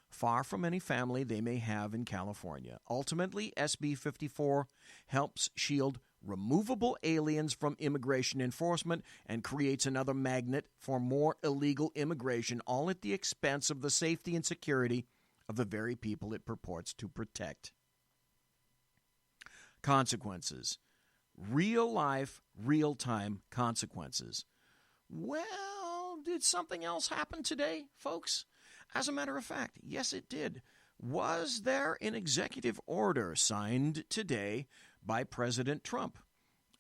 far from any family they may have in California. Ultimately, SB 54 helps shield removable aliens from immigration enforcement and creates another magnet for more illegal immigration, all at the expense of the safety and security of the very people it purports to protect. Consequences. Real-life, real-time consequences. Well, did something else happen today, folks? As a matter of fact, yes, it did. Was there an executive order signed today by President Trump?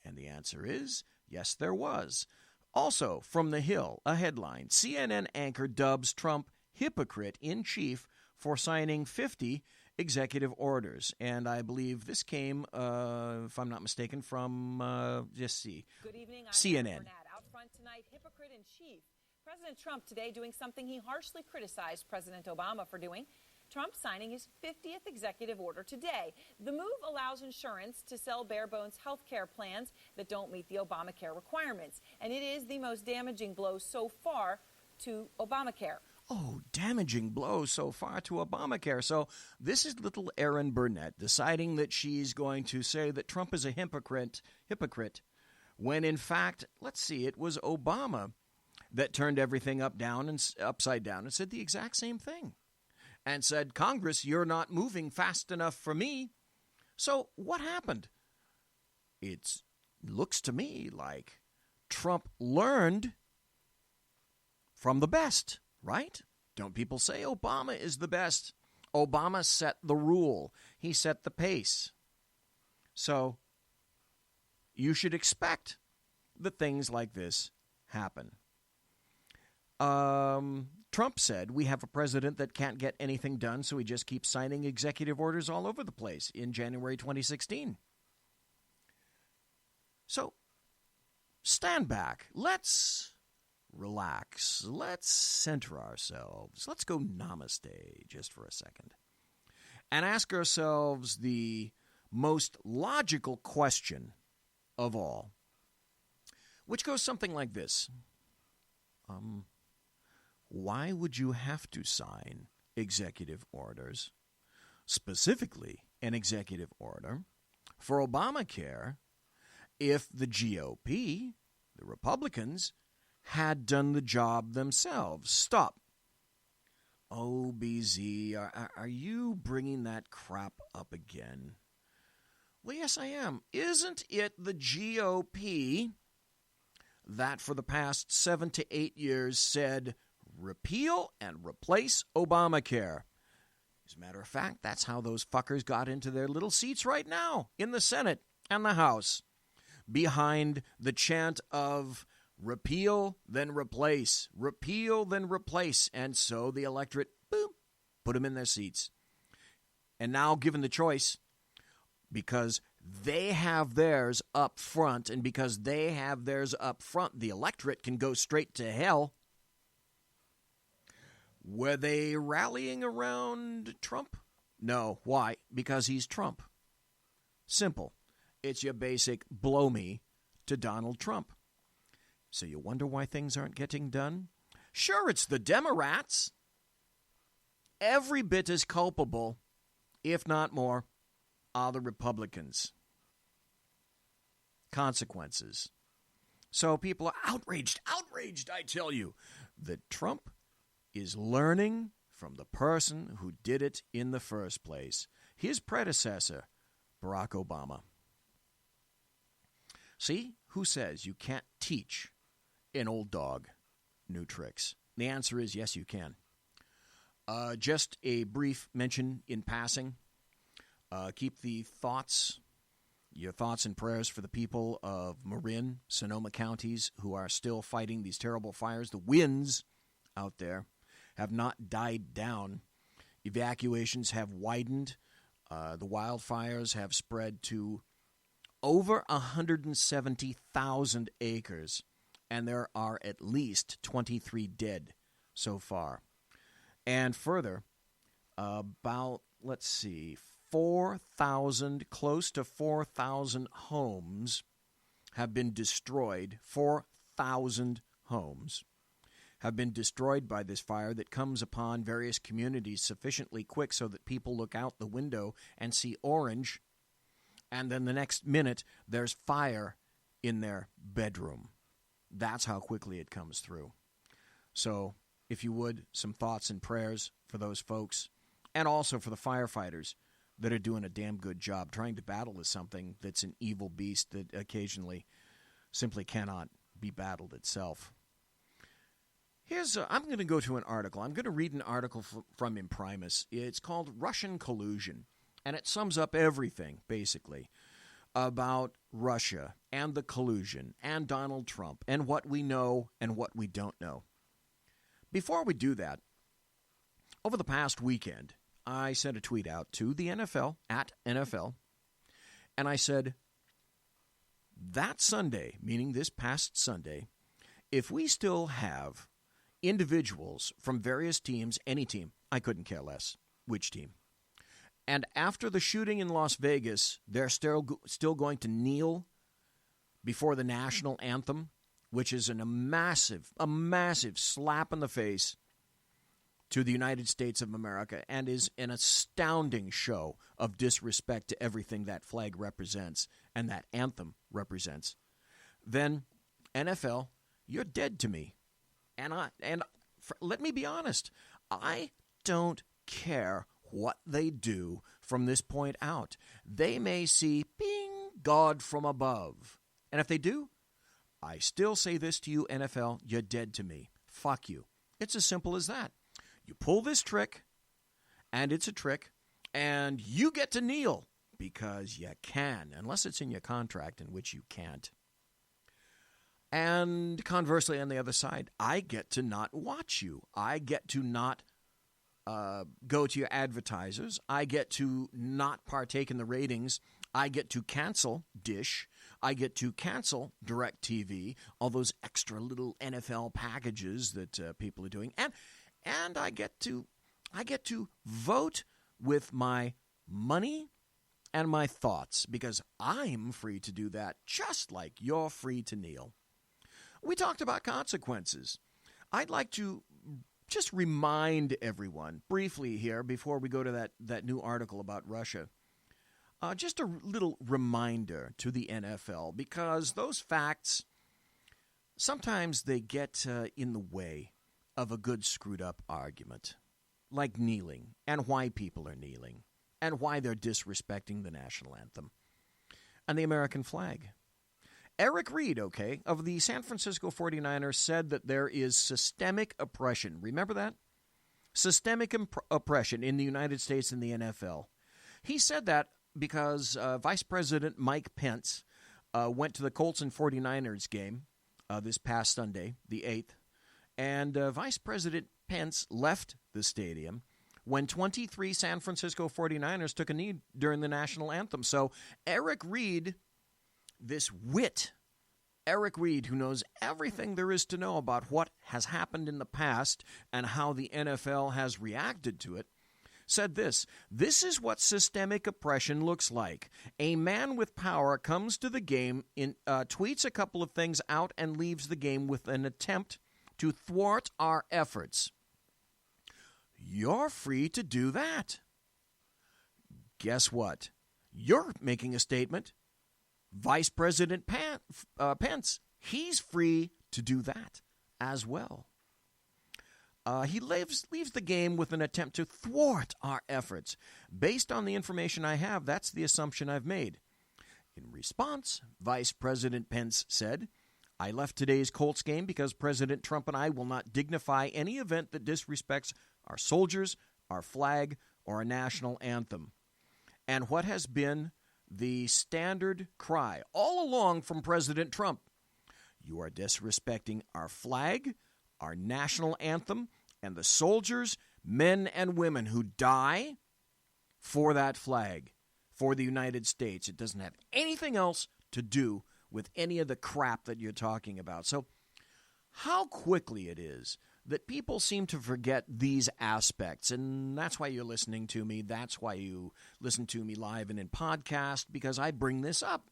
And the answer is, yes, there was. Also, from The Hill, a headline, CNN anchor dubs Trump hypocrite in chief for signing 50 executive orders. And I believe this came, if I'm not mistaken, from, Good evening, I'm CNN. Burnett. Out front tonight, hypocrite in chief. President Trump today doing something he harshly criticized President Obama for doing. Trump signing his 50th executive order today. The move allows insurance to sell bare-bones health care plans that don't meet the Obamacare requirements. And it is the most damaging blow so far to Obamacare. Oh, damaging blow so far to Obamacare. So this is little Erin Burnett deciding that she's going to say that Trump is a hypocrite, when in fact, it was Obama that turned everything upside down and said the exact same thing. and said, Congress, you're not moving fast enough for me. So what happened? It looks to me like Trump learned from the best, right? Don't people say Obama is the best? Obama set the rule. He set the pace. So you should expect that things like this happen. Trump said we have a president that can't get anything done, so he just keeps signing executive orders all over the place in January 2016. So stand back. Let's relax. Let's center ourselves. Let's go namaste just for a second and ask ourselves the most logical question of all, which goes something like this. Why would you have to sign executive orders, specifically an executive order for Obamacare, if the GOP, the Republicans, had done the job themselves? Stop. Oh, BZ, are you bringing that crap up again? Well, yes, I am. Isn't it the GOP that for the past 7 to 8 years said repeal and replace Obamacare? As a matter of fact, that's how those fuckers got into their little seats right now in the Senate and the House, behind the chant of repeal, then replace, repeal, then replace. And so the electorate, boom, put them in their seats. And now, given the choice, because they have theirs up front, and because they have theirs up front, the electorate can go straight to hell. Were they rallying around Trump? No. Why? Because he's Trump. Simple. It's your basic blow me to Donald Trump. So you wonder why things aren't getting done? Sure, it's the Democrats. Every bit as culpable, if not more, are the Republicans. Consequences. So people are outraged, I tell you, that Trump is learning from the person who did it in the first place, his predecessor, Barack Obama. See, who says you can't teach an old dog new tricks? The answer is yes, you can. Just a brief mention in passing. Keep your thoughts and prayers for the people of Marin, Sonoma counties who are still fighting these terrible fires. The winds out there have not died down. Evacuations have widened. The wildfires have spread to over 170,000 acres, and there are at least 23 dead so far. And further, about, 4,000, close to 4,000 homes have been destroyed. 4,000 homes have been destroyed by this fire that comes upon various communities sufficiently quick so that people look out the window and see orange, and then the next minute there's fire in their bedroom. That's how quickly it comes through. So, if you would, some thoughts and prayers for those folks, and also for the firefighters that are doing a damn good job trying to battle with something that's an evil beast that occasionally simply cannot be battled itself. I'm going to go to an article. I'm going to read an article from Imprimis. It's called Russian Collusion, and it sums up everything, basically, about Russia and the collusion and Donald Trump and what we know and what we don't know. Before we do that, over the past weekend, I sent a tweet out to the NFL, at NFL, and I said, that Sunday, meaning this past Sunday, if we still have individuals from various teams, any team, I couldn't care less which team, and after the shooting in Las Vegas, they're still going to kneel before the national anthem, which is a massive slap in the face to the United States of America and is an astounding show of disrespect to everything that flag represents and that anthem represents, then NFL, you're dead to me. And let me be honest, I don't care what they do from this point out. They may see, bing, God from above. And if they do, I still say this to you, NFL, you're dead to me. Fuck you. It's as simple as that. You pull this trick, and it's a trick, and you get to kneel because you can, unless it's in your contract, in which you can't. And conversely, on the other side, I get to not watch you. I get to not go to your advertisers. I get to not partake in the ratings. I get to cancel Dish. I get to cancel DirecTV, all those extra little NFL packages that people are doing. And I get to vote with my money and my thoughts, because I'm free to do that just like you're free to kneel. We talked about consequences. I'd like to just remind everyone briefly here before we go to that new article about Russia. Just a little reminder to the NFL, because those facts, sometimes they get in the way of a good screwed up argument, like kneeling and why people are kneeling and why they're disrespecting the national anthem and the American flag. Eric Reed, of the San Francisco 49ers, said that there is systemic oppression. Remember that? Systemic oppression in the United States and the NFL. He said that because Vice President Mike Pence went to the Colts and 49ers game this past Sunday, the 8th, and Vice President Pence left the stadium when 23 San Francisco 49ers took a knee during the national anthem. So Eric Reed, this wit, Eric Reed, who knows everything there is to know about what has happened in the past and how the NFL has reacted to it, said this: "This is what systemic oppression looks like. A man with power comes to the game, tweets a couple of things out, and leaves the game with an attempt to thwart our efforts. You're free to do that. Guess what? You're making a statement. Vice President Pence, he's free to do that as well. He leaves the game with an attempt to thwart our efforts. Based on the information I have, that's the assumption I've made." In response, Vice President Pence said, "I left today's Colts game because President Trump and I will not dignify any event that disrespects our soldiers, our flag, or our national anthem." And what has been the standard cry all along from President Trump: you are disrespecting our flag, our national anthem, and the soldiers, men and women who die for that flag, for the United States. It doesn't have anything else to do with any of the crap that you're talking about. So how quickly it is that people seem to forget these aspects, and that's why you're listening to me. That's why you listen to me live and in podcast, because I bring this up.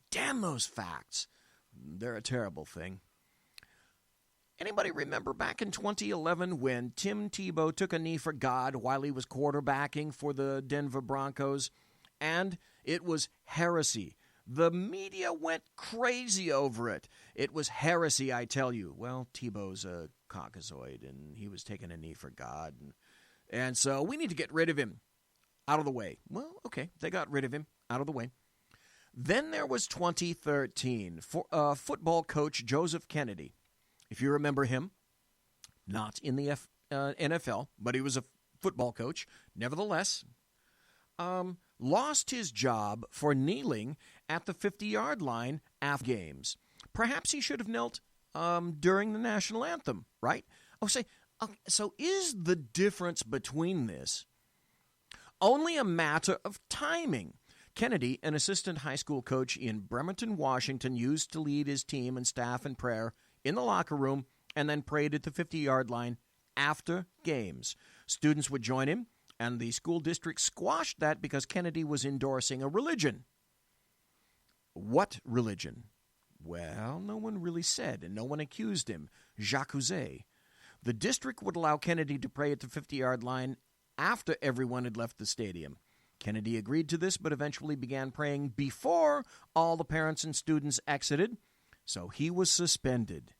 Damn those facts. They're a terrible thing. Anybody remember back in 2011 when Tim Tebow took a knee for God while he was quarterbacking for the Denver Broncos? And it was heresy. The media went crazy over it. It was heresy, I tell you. Well, Tebow's a Caucasoid, and he was taking a knee for God. And so we need to get rid of him. Out of the way. Well, okay, they got rid of him. Out of the way. Then there was 2013. Football coach Joseph Kennedy. If you remember him, not in the NFL, but he was a football coach. Nevertheless, lost his job for kneeling at the 50-yard line after games. Perhaps he should have knelt during the national anthem, right? So is the difference between this only a matter of timing? Kennedy, an assistant high school coach in Bremerton, Washington, used to lead his team and staff in prayer in the locker room and then prayed at the 50-yard line after games. Students would join him, and the school district squashed that because Kennedy was endorsing a religion. What religion? Well, no one really said, and no one accused him. J'accusais. The district would allow Kennedy to pray at the 50-yard line after everyone had left the stadium. Kennedy agreed to this, but eventually began praying before all the parents and students exited, so he was suspended.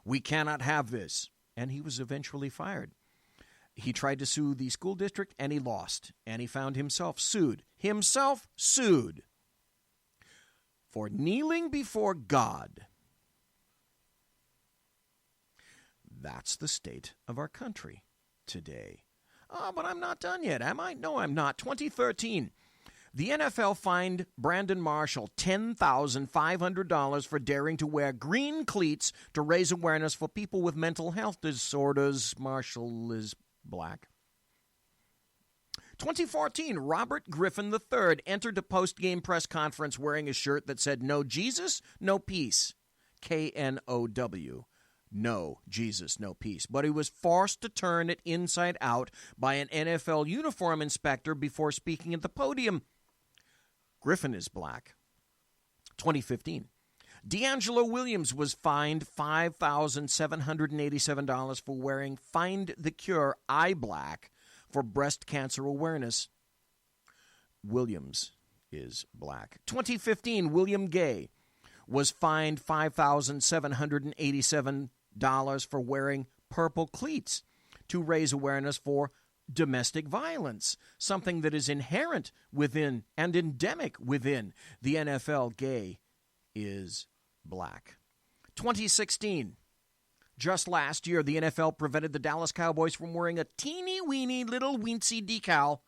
We cannot have this, and he was eventually fired. He tried to sue the school district, and he lost. And he found himself sued. Himself sued for kneeling before God. That's the state of our country today. Oh, but I'm not done yet, am I? No, I'm not. 2013, the NFL fined Brandon Marshall $10,500 for daring to wear green cleats to raise awareness for people with mental health disorders. Marshall is black. 2014, Robert Griffin III entered a post-game press conference wearing a shirt that said, "No Jesus, no peace." K-N-O-W. No Jesus, no peace. But he was forced to turn it inside out by an NFL uniform inspector before speaking at the podium. Griffin is black. 2015. D'Angelo Williams was fined $5,787 for wearing Find the Cure Eye Black for breast cancer awareness. Williams is black. 2015, William Gay was fined $5,787 for wearing purple cleats to raise awareness for domestic violence, something that is inherent within and endemic within the NFL. Gay is black. 2016, just last year, the NFL prevented the Dallas Cowboys from wearing a teeny-weeny little weensy decal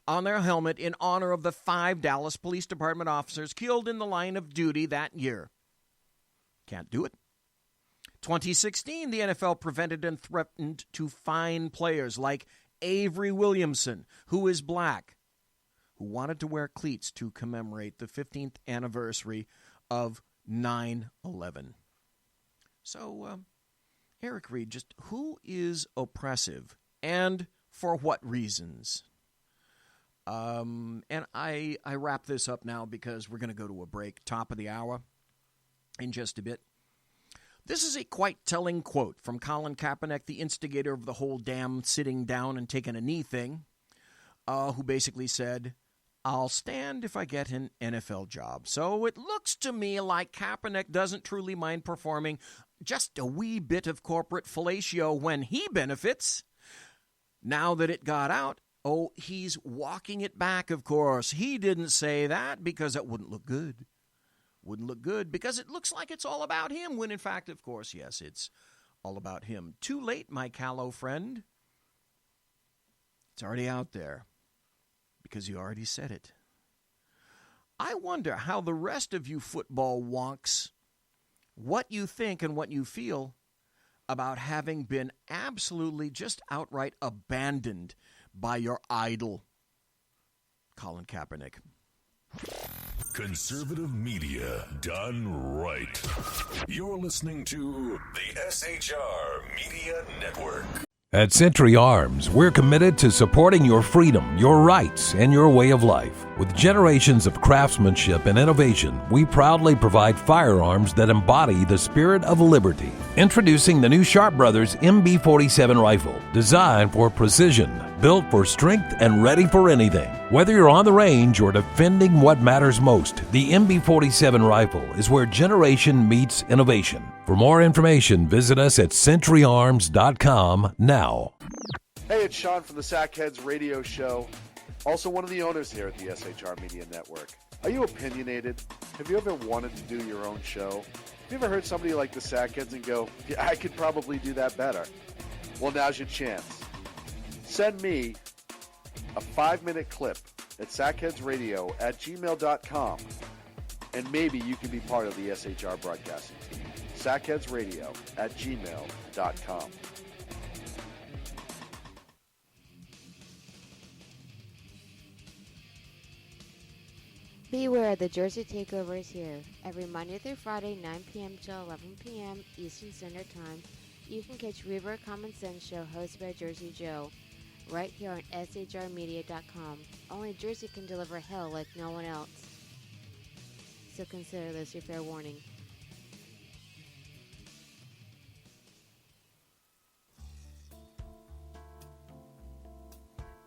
on their helmet in honor of the 5 Dallas Police Department officers killed in the line of duty that year. Can't do it. 2016, the NFL prevented and threatened to fine players like Avery Williamson, who is black, who wanted to wear cleats to commemorate the 15th anniversary of 9/11. So, Eric Reed, just who is oppressive and for what reasons? And I wrap this up now because we're going to go to a break, top of the hour, in just a bit. This is a quite telling quote from Colin Kaepernick, the instigator of the whole damn sitting down and taking a knee thing, who basically said, "I'll stand if I get an NFL job." So it looks to me like Kaepernick doesn't truly mind performing just a wee bit of corporate fellatio when he benefits. Now that it got out, he's walking it back, of course. He didn't say that because it wouldn't look good. Wouldn't look good because it looks like it's all about him, when in fact, of course, yes, it's all about him. Too late, my callow friend. It's already out there because you already said it. I wonder how the rest of you football wonks, what you think and what you feel about having been absolutely just outright abandoned by your idol, Colin Kaepernick. Conservative media done right. You're listening to the SHR Media Network. At Century Arms, we're committed to supporting your freedom, your rights, and your way of life. With generations of craftsmanship and innovation, we proudly provide firearms that embody the spirit of liberty. Introducing the new Sharp Brothers MB-47 rifle, designed for precision, built for strength, and ready for anything. Whether you're on the range or defending what matters most, the MB-47 rifle is where generation meets innovation. For more information, visit us at centuryarms.com now. Hey, it's Sean from the Sackheads radio show, also one of the owners here at the SHR Media Network. Are you opinionated? Have you ever wanted to do your own show? Have you ever heard somebody like the Sackheads and go, "Yeah, I could probably do that better"? Well, now's your chance. Send me a 5-minute clip at sackheadsradio@gmail.com, and maybe you can be part of the SHR broadcasting team. sackheadsradio@gmail.com. Beware, the Jersey Takeover is here. Every Monday through Friday, 9 p.m. to 11 p.m. Eastern Standard Time, you can catch Reaver Common Sense Show hosted by Jersey Joe, right here on shrmedia.com. Only Jersey can deliver hell like no one else. So consider this your fair warning.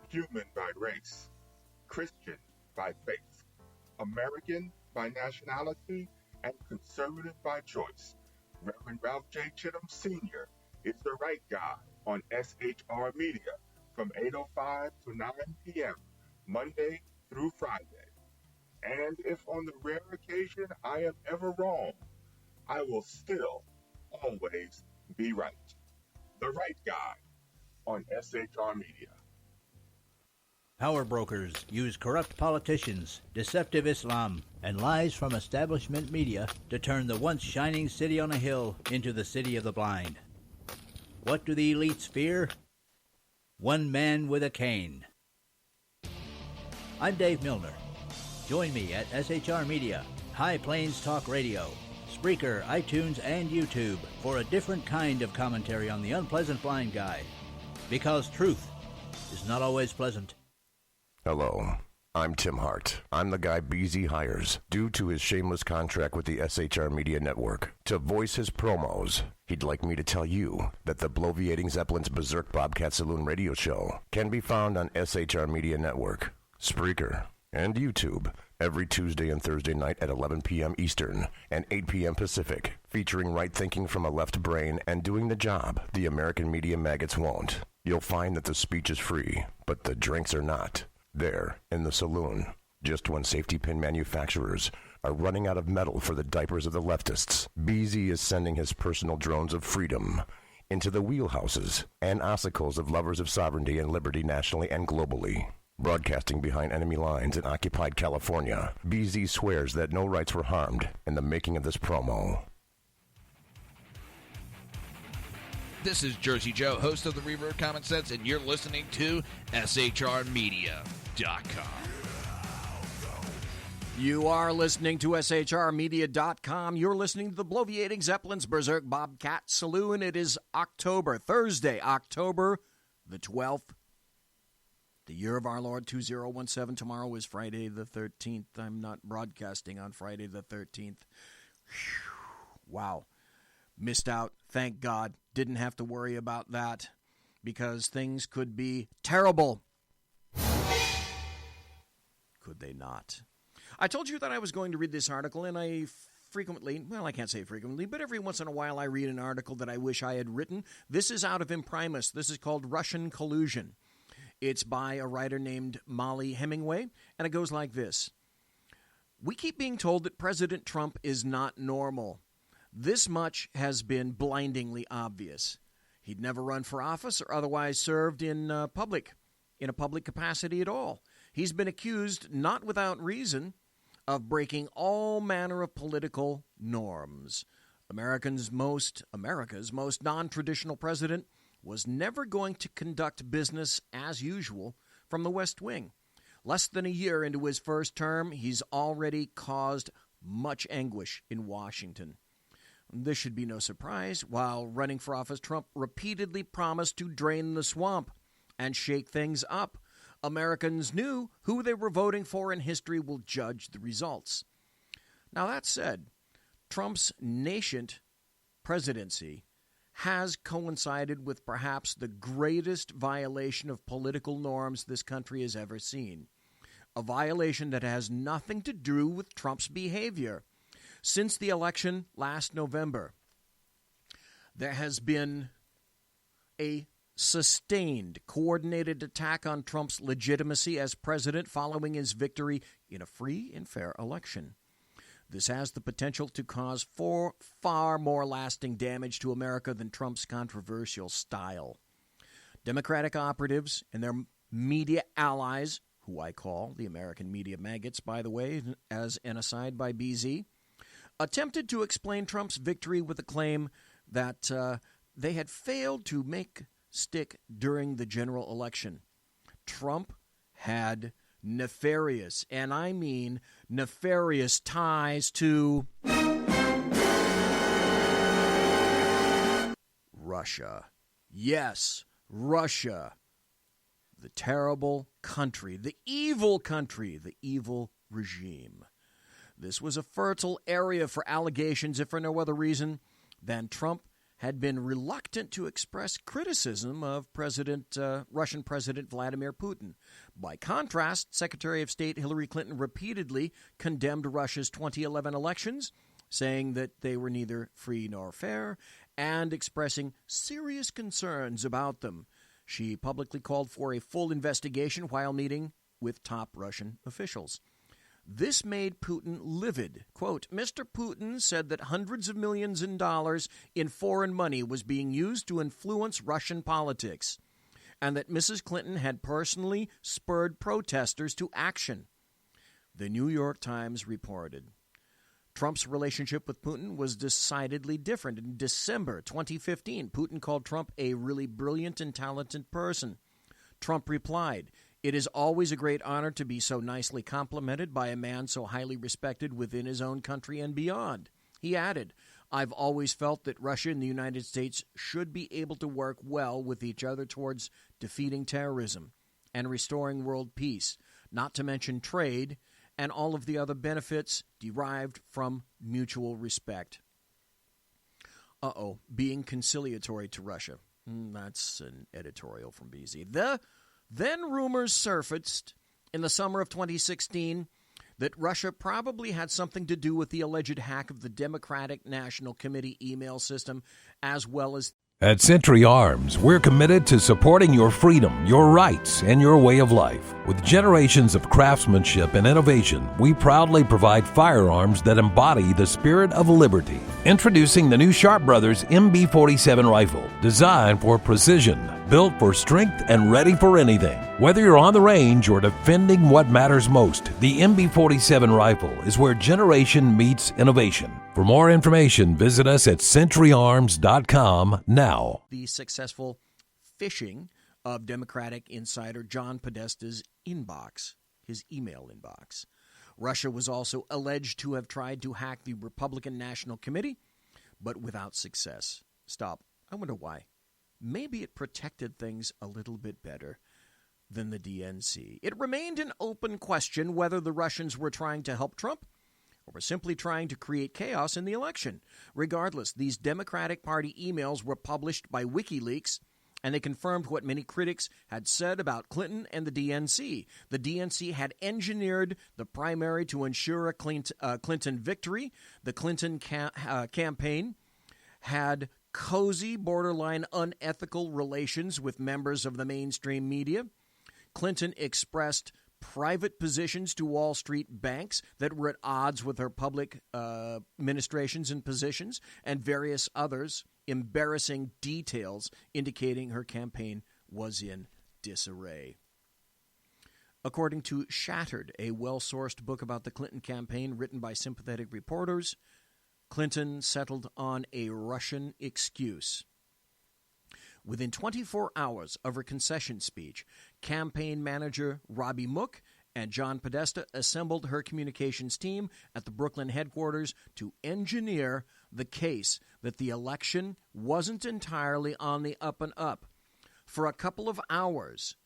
Human by race, Christian by faith, American by nationality, and conservative by choice. Reverend Ralph J. Chittum Sr. is the right guy on SHR Media from 8:05 to 9 p.m., Monday through Friday. And if on the rare occasion I am ever wrong, I will still always be right. The Right Guy on SHR Media. Power brokers use corrupt politicians, deceptive Islam, and lies from establishment media to turn the once shining city on a hill into the city of the blind. What do the elites fear? One man with a cane. I'm Dave Milner. Join me at SHR Media, High Plains Talk Radio, Spreaker, iTunes, and YouTube for a different kind of commentary on the unpleasant blind guy. Because truth is not always pleasant. Hello, I'm Tim Hart. I'm the guy BZ hires due to his shameless contract with the SHR Media Network to voice his promos. He'd like me to tell you that the Bloviating Zeppelin's Berserk Bobcat Saloon radio show can be found on SHR Media Network, Spreaker, and YouTube every Tuesday and Thursday night at 11 p.m. Eastern and 8 p.m. Pacific, featuring right thinking from a left brain and doing the job the American media maggots won't. You'll find that the speech is free, but the drinks are not. There, in the saloon, just when safety pin manufacturers are running out of metal for the diapers of the leftists, BZ is sending his personal drones of freedom into the wheelhouses and ossicles of lovers of sovereignty and liberty nationally and globally. Broadcasting behind enemy lines in occupied California, BZ swears that no rights were harmed in the making of this promo. This is Jersey Joe, host of the Reverb Common Sense, and you're listening to SHRmedia.com. You are listening to SHRmedia.com. You're listening to the Bloviating Zeppelin's Berserk Bobcat Saloon. It is Thursday, October the 12th, the year of our Lord 2017. Tomorrow is Friday the 13th. I'm not broadcasting on Friday the 13th. Wow. Missed out. Thank God. Didn't have to worry about that because things could be terrible. Could they not? I told you that I was going to read this article, and I frequently, well, I can't say frequently, but every once in a while I read an article that I wish I had written. This is out of Imprimus. This is called Russian Collusion. It's by a writer named Molly Hemingway, and it goes like this. We keep being told that President Trump is not normal. This much has been blindingly obvious. He'd never run for office or otherwise served in a public capacity at all. He's been accused, not without reason, of breaking all manner of political norms. America's most non-traditional president was never going to conduct business as usual from the West Wing. Less than a year into his first term, he's already caused much anguish in Washington. This should be no surprise. While running for office, Trump repeatedly promised to drain the swamp and shake things up. Americans knew who they were voting for, and history will judge the results. Now, that said, Trump's nascent presidency has coincided with perhaps the greatest violation of political norms this country has ever seen. A violation that has nothing to do with Trump's behavior. Since the election last November, there has been a sustained, coordinated attack on Trump's legitimacy as president following his victory in a free and fair election. This has the potential to cause far more lasting damage to America than Trump's controversial style. Democratic operatives and their media allies, who I call the American media maggots, by the way, as an aside by BZ, attempted to explain Trump's victory with a claim that they had failed to make stick during the general election. Trump had nefarious, and I mean nefarious, ties to Russia. Yes, Russia. The terrible country, the evil regime. This was a fertile area for allegations, if for no other reason than Trump had been reluctant to express criticism of Russian President Vladimir Putin. By contrast, Secretary of State Hillary Clinton repeatedly condemned Russia's 2011 elections, saying that they were neither free nor fair, and expressing serious concerns about them. She publicly called for a full investigation while meeting with top Russian officials. This made Putin livid. Quote, Mr. Putin said that hundreds of millions in dollars in foreign money was being used to influence Russian politics, and that Mrs. Clinton had personally spurred protesters to action. The New York Times reported. Trump's relationship with Putin was decidedly different. In December 2015, Putin called Trump a really brilliant and talented person. Trump replied, "It is always a great honor to be so nicely complimented by a man so highly respected within his own country and beyond." He added, "I've always felt that Russia and the United States should be able to work well with each other towards defeating terrorism and restoring world peace, not to mention trade and all of the other benefits derived from mutual respect." Being conciliatory to Russia. That's an editorial from BZ. Then rumors surfaced in the summer of 2016 that Russia probably had something to do with the alleged hack of the Democratic National Committee email system, as well as... At Century Arms, we're committed to supporting your freedom, your rights, and your way of life. With generations of craftsmanship and innovation, we proudly provide firearms that embody the spirit of liberty. Introducing the new Sharp Brothers MB-47 rifle, designed for precision, built for strength, and ready for anything. Whether you're on the range or defending what matters most, the MB-47 rifle is where generation meets innovation. For more information, visit us at centuryarms.com now. The successful phishing of Democratic insider John Podesta's inbox, his email inbox. Russia was also alleged to have tried to hack the Republican National Committee, but without success. Stop. I wonder why. Maybe it protected things a little bit better than the DNC. It remained an open question whether the Russians were trying to help Trump or were simply trying to create chaos in the election. Regardless, these Democratic Party emails were published by WikiLeaks, and they confirmed what many critics had said about Clinton and the DNC. The DNC had engineered the primary to ensure a Clinton victory. The Clinton campaign had cozy, borderline unethical relations with members of the mainstream media. Clinton expressed private positions to Wall Street banks that were at odds with her public administrations and positions, and various others embarrassing details indicating her campaign was in disarray. According to Shattered, a well-sourced book about the Clinton campaign written by sympathetic reporters, Clinton settled on a Russian excuse. Within 24 hours of her concession speech, campaign manager Robbie Mook and John Podesta assembled her communications team at the Brooklyn headquarters to engineer the case that the election wasn't entirely on the up and up. For a couple of hours,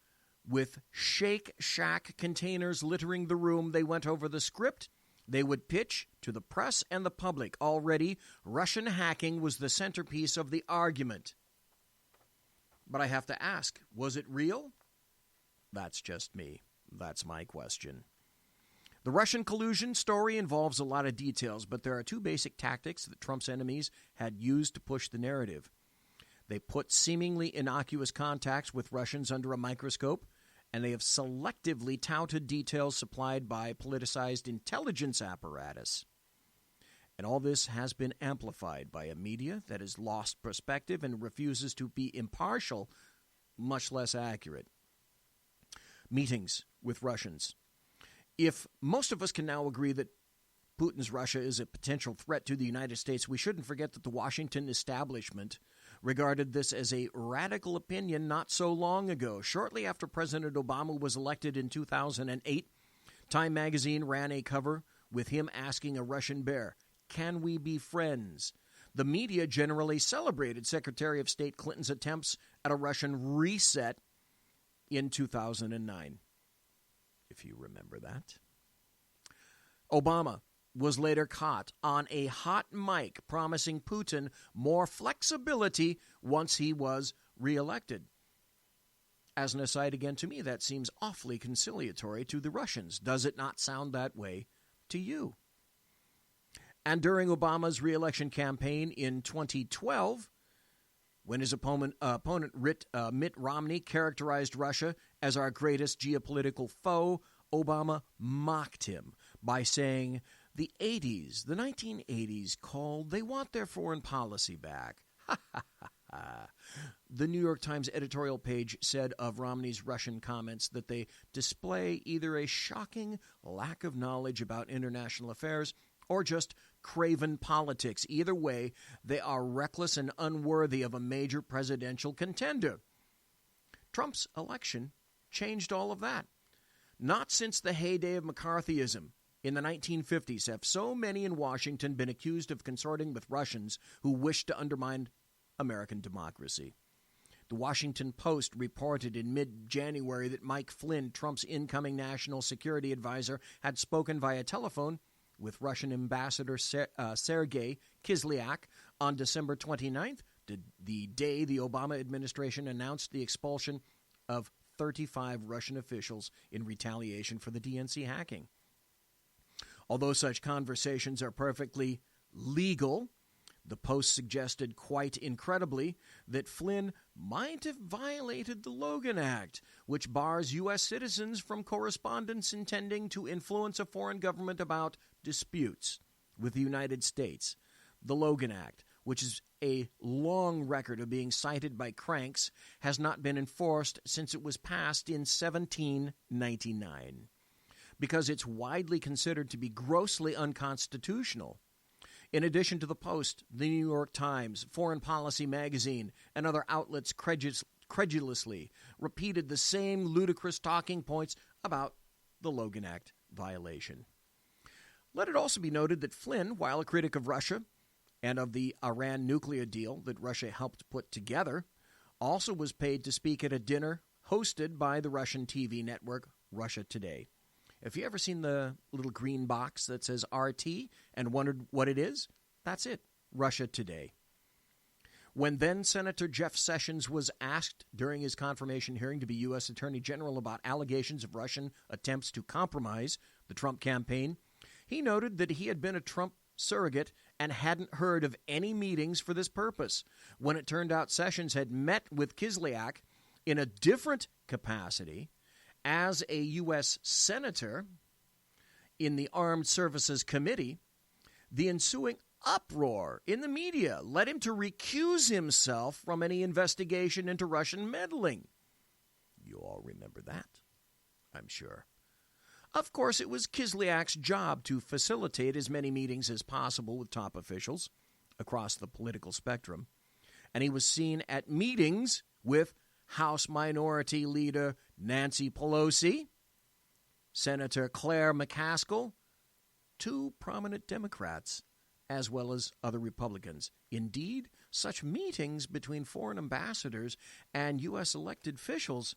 with Shake Shack containers littering the room, they went over the script they would pitch to the press and the public. Already, Russian hacking was the centerpiece of the argument. But I have to ask, was it real? That's just me. That's my question. The Russian collusion story involves a lot of details, but there are two basic tactics that Trump's enemies had used to push the narrative. They put seemingly innocuous contacts with Russians under a microscope, and they have selectively touted details supplied by politicized intelligence apparatus. And all this has been amplified by a media that has lost perspective and refuses to be impartial, much less accurate. Meetings with Russians. If most of us can now agree that Putin's Russia is a potential threat to the United States, we shouldn't forget that the Washington establishment regarded this as a radical opinion not so long ago. Shortly after President Obama was elected in 2008, Time magazine ran a cover with him asking a Russian bear, "Can we be friends?" The media generally celebrated Secretary of State Clinton's attempts at a Russian reset in 2009, if you remember that. Obama was later caught on a hot mic promising Putin more flexibility once he was reelected. As an aside, again, to me, that seems awfully conciliatory to the Russians. Does it not sound that way to you? And during Obama's reelection campaign in 2012, When his opponent Mitt Romney characterized Russia as our greatest geopolitical foe, Obama mocked him by saying, the 1980s called, they want their foreign policy back. The New York Times editorial page said of Romney's Russian comments that they display either a shocking lack of knowledge about international affairs or just craven politics. Either way, they are reckless and unworthy of a major presidential contender. Trump's election changed all of that. Not since the heyday of McCarthyism in the 1950s have so many in Washington been accused of consorting with Russians who wished to undermine American democracy. The Washington Post reported in mid-January that Mike Flynn, Trump's incoming national security advisor, had spoken via telephone with Russian Ambassador Sergei Kislyak on December 29th, the day the Obama administration announced the expulsion of 35 Russian officials in retaliation for the DNC hacking. Although such conversations are perfectly legal, the Post suggested quite incredibly that Flynn might have violated the Logan Act, which bars U.S. citizens from correspondence intending to influence a foreign government about disputes with the United States. The Logan Act, which is a long record of being cited by cranks, has not been enforced since it was passed in 1799. Because it's widely considered to be grossly unconstitutional. In addition to the Post, the New York Times, Foreign Policy Magazine, and other outlets credulously repeated the same ludicrous talking points about the Logan Act violation. Let it also be noted that Flynn, while a critic of Russia and of the Iran nuclear deal that Russia helped put together, also was paid to speak at a dinner hosted by the Russian TV network Russia Today. Have you ever seen the little green box that says RT and wondered what it is? That's it, Russia Today. When then-Senator Jeff Sessions was asked during his confirmation hearing to be U.S. Attorney General about allegations of Russian attempts to compromise the Trump campaign, he noted that he had been a Trump surrogate and hadn't heard of any meetings for this purpose, when it turned out Sessions had met with Kislyak in a different capacity as a U.S. Senator in the Armed Services Committee. The ensuing uproar in the media led him to recuse himself from any investigation into Russian meddling. You all remember that, I'm sure. Of course, it was Kislyak's job to facilitate as many meetings as possible with top officials across the political spectrum, and he was seen at meetings with House Minority Leader Nancy Pelosi, Senator Claire McCaskill, two prominent Democrats, as well as other Republicans. Indeed, such meetings between foreign ambassadors and U.S. elected officials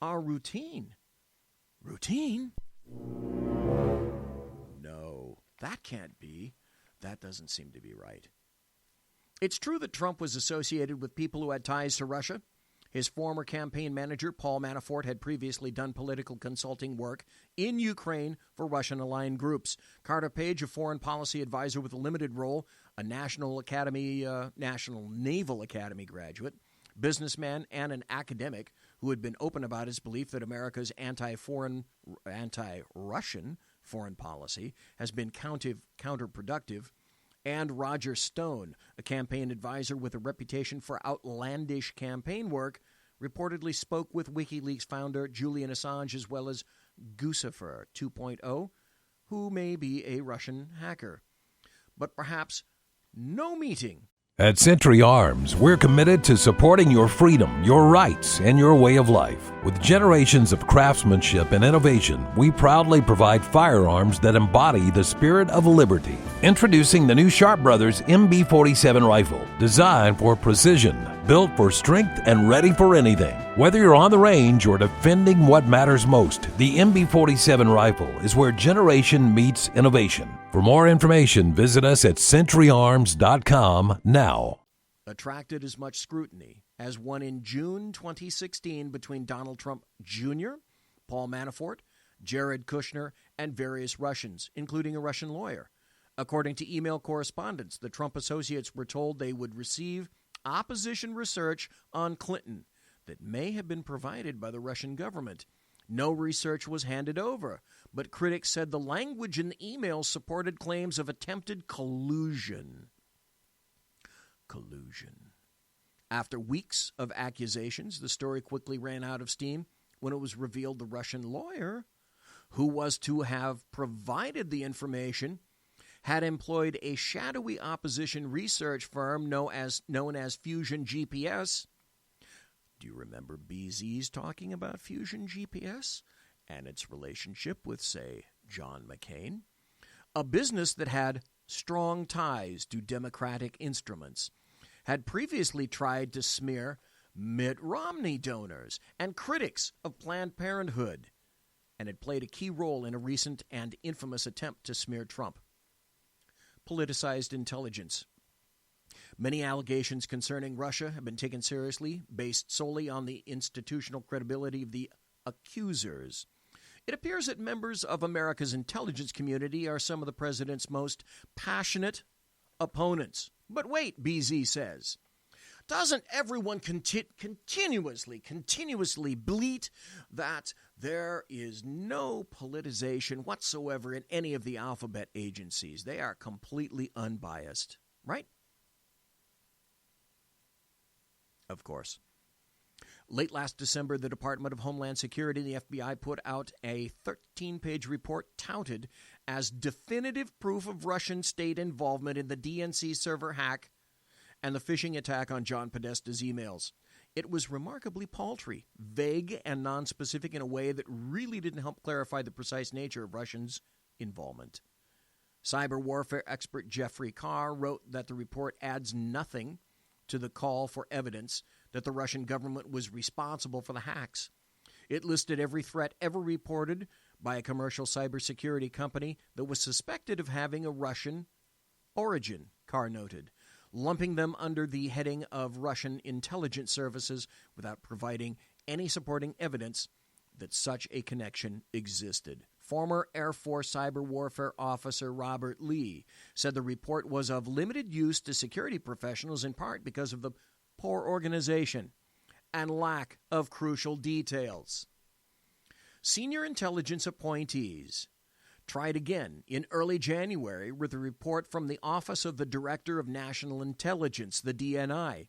are routine. Routine? No, that can't be. That doesn't seem to be right. It's true that Trump was associated with people who had ties to Russia. His former campaign manager, Paul Manafort, had previously done political consulting work in Ukraine for Russian-aligned groups. Carter Page, a foreign policy advisor with a limited role, a National Naval Academy graduate, businessman, and an academic who had been open about his belief that America's anti-Russian foreign policy has been counterproductive, and Roger Stone, a campaign advisor with a reputation for outlandish campaign work, reportedly spoke with WikiLeaks founder Julian Assange as well as Guccifer 2.0, who may be a Russian hacker. But perhaps no meeting. At Century Arms, we're committed to supporting your freedom, your rights, and your way of life. With generations of craftsmanship and innovation, we proudly provide firearms that embody the spirit of liberty. Introducing the new Sharp Brothers MB-47 rifle, designed for precision, built for strength, and ready for anything. Whether you're on the range or defending what matters most, the MB-47 rifle is where generation meets innovation. For more information, visit us at centuryarms.com now. Attracted as much scrutiny as one in June 2016 between Donald Trump Jr., Paul Manafort, Jared Kushner, and various Russians, including a Russian lawyer. According to email correspondence, the Trump associates were told they would receive opposition research on Clinton that may have been provided by the Russian government. No research was handed over, but critics said the language in the emails supported claims of attempted collusion. Collusion. After weeks of accusations, the story quickly ran out of steam when it was revealed the Russian lawyer who was to have provided the information had employed a shadowy opposition research firm known as Fusion GPS. Do you remember BZ's talking about Fusion GPS and its relationship with, say, John McCain? A business that had strong ties to Democratic instruments, had previously tried to smear Mitt Romney donors and critics of Planned Parenthood, and had played a key role in a recent and infamous attempt to smear Trump. Politicized intelligence. Many allegations concerning Russia have been taken seriously, based solely on the institutional credibility of the accusers. It appears that members of America's intelligence community are some of the president's most passionate opponents. But wait, BZ says, doesn't everyone continuously bleat that there is no politicization whatsoever in any of the alphabet agencies? They are completely unbiased, right? Of course. Late last December, the Department of Homeland Security and the FBI put out a 13-page report touted as definitive proof of Russian state involvement in the DNC server hack and the phishing attack on John Podesta's emails. It was remarkably paltry, vague, and nonspecific in a way that really didn't help clarify the precise nature of Russians' involvement. Cyber warfare expert Jeffrey Carr wrote that the report adds nothing to the call for evidence that the Russian government was responsible for the hacks. It listed every threat ever reported by a commercial cybersecurity company that was suspected of having a Russian origin, Carr noted, lumping them under the heading of Russian intelligence services without providing any supporting evidence that such a connection existed. Former Air Force cyber warfare officer Robert Lee said the report was of limited use to security professionals in part because of the poor organization and lack of crucial details. Senior intelligence appointees tried again in early January with a report from the Office of the Director of National Intelligence, the DNI.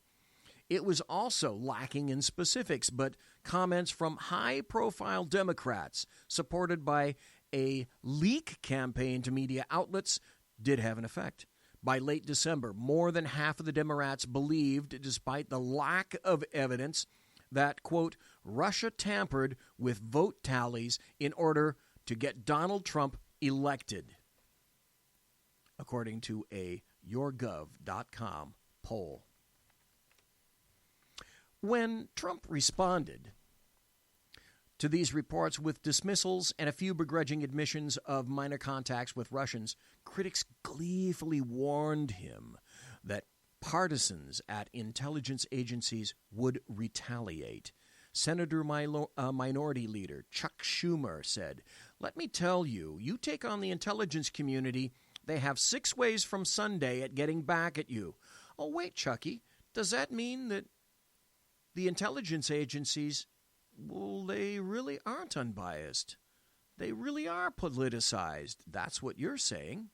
It was also lacking in specifics, but comments from high-profile Democrats supported by a leak campaign to media outlets did have an effect. By late December, more than half of the Democrats believed, despite the lack of evidence, that, quote, Russia tampered with vote tallies in order to get Donald Trump elected, according to a YourGov.com poll. When Trump responded to these reports with dismissals and a few begrudging admissions of minor contacts with Russians, critics gleefully warned him that partisans at intelligence agencies would retaliate. Senator Minority Leader Chuck Schumer said, "Let me tell you, you take on the intelligence community, they have 6 ways from Sunday at getting back at you." Oh, wait, Chucky, does that mean that the intelligence agencies, well, they really aren't unbiased? They really are politicized. That's what you're saying.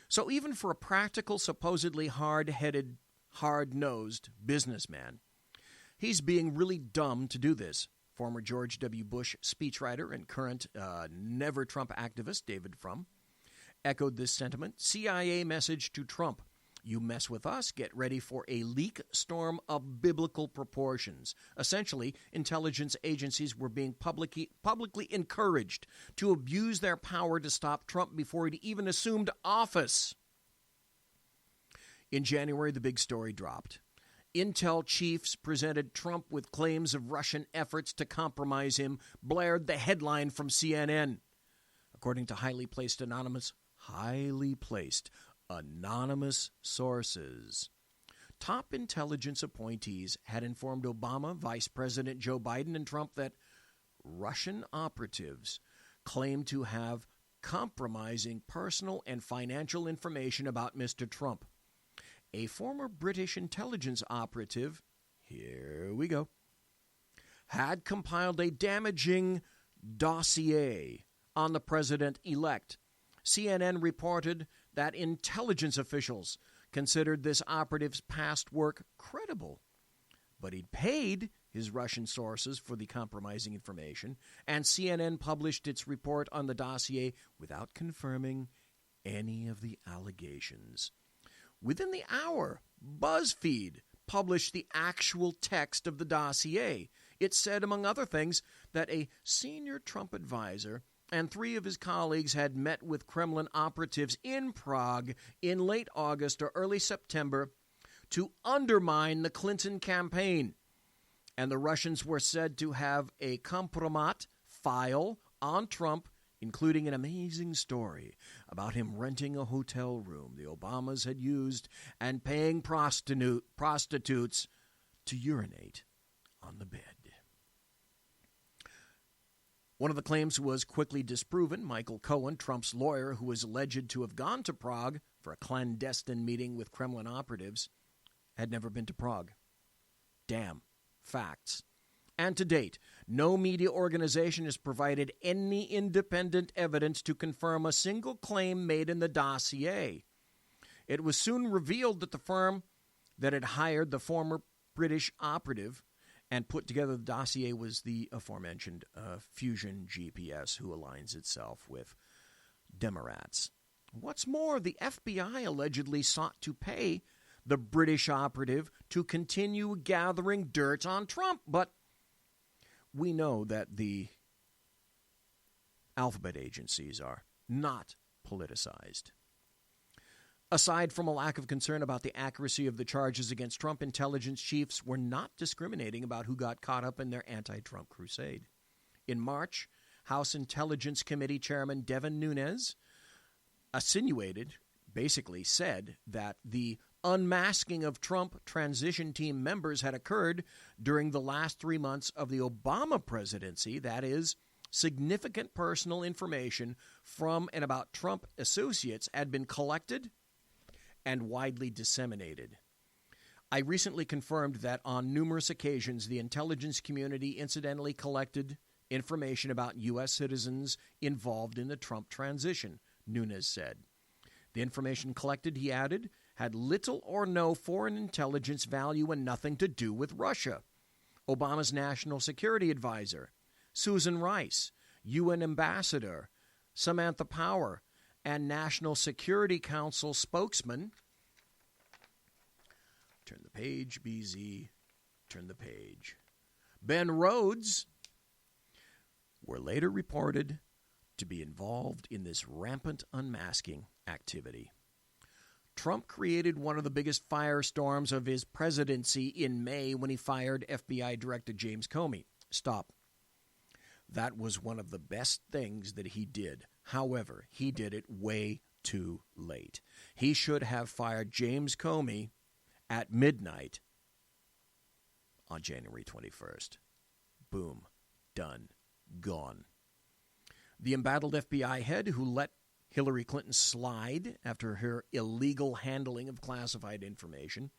So even for a practical, supposedly hard-headed, hard-nosed businessman, he's being really dumb to do this. Former George W. Bush speechwriter and current Never Trump activist David Frum echoed this sentiment. CIA message to Trump: you mess with us, get ready for a leak storm of biblical proportions. Essentially, intelligence agencies were being publicly encouraged to abuse their power to stop Trump before he'd even assumed office. In January, the big story dropped. Intel chiefs presented Trump with claims of Russian efforts to compromise him, blared the headline from CNN. According to highly placed anonymous sources, top intelligence appointees had informed Obama, Vice President Joe Biden, and Trump that Russian operatives claimed to have compromising personal and financial information about Mr. Trump. a former British intelligence operative, here we go, had compiled a damaging dossier on the president-elect. CNN reported that intelligence officials considered this operative's past work credible, but he'd paid his Russian sources for the compromising information, and CNN published its report on the dossier without confirming any of the allegations. Within the hour, BuzzFeed published the actual text of the dossier. It said, among other things, that a senior Trump advisor and 3 of his colleagues had met with Kremlin operatives in Prague in late August or early September to undermine the Clinton campaign. And the Russians were said to have a compromat file on Trump, including an amazing story about him renting a hotel room the Obamas had used and paying prostitutes to urinate on the bed. One of the claims was quickly disproven. Michael Cohen, Trump's lawyer, who was alleged to have gone to Prague for a clandestine meeting with Kremlin operatives, had never been to Prague. Damn. Facts. And to date, no media organization has provided any independent evidence to confirm a single claim made in the dossier. It was soon revealed that the firm that had hired the former British operative and put together the dossier was the aforementioned Fusion GPS, who aligns itself with Democrats. What's more, the FBI allegedly sought to pay the British operative to continue gathering dirt on Trump, but we know that the alphabet agencies are not politicized. Aside from a lack of concern about the accuracy of the charges against Trump, intelligence chiefs were not discriminating about who got caught up in their anti-Trump crusade. In March, House Intelligence Committee Chairman Devin Nunes basically said that the unmasking of Trump transition team members had occurred during the last 3 months of the Obama presidency. That is, significant personal information from and about Trump associates had been collected and widely disseminated. I recently confirmed that on numerous occasions the intelligence community incidentally collected information about U.S. citizens involved in the Trump transition, Nunes said. The information collected, he added, had little or no foreign intelligence value and nothing to do with Russia. Obama's national security advisor, Susan Rice, UN ambassador, Samantha Power, and National Security Council spokesman, turn the page, BZ, turn the page, Ben Rhodes, were later reported to be involved in this rampant unmasking activity. Trump created one of the biggest firestorms of his presidency in May when he fired FBI Director James Comey. Stop. That was one of the best things that he did. However, he did it way too late. He should have fired James Comey at midnight on January 21st. Boom. Done. Gone. The embattled FBI head who let Hillary Clinton slide after her illegal handling of classified information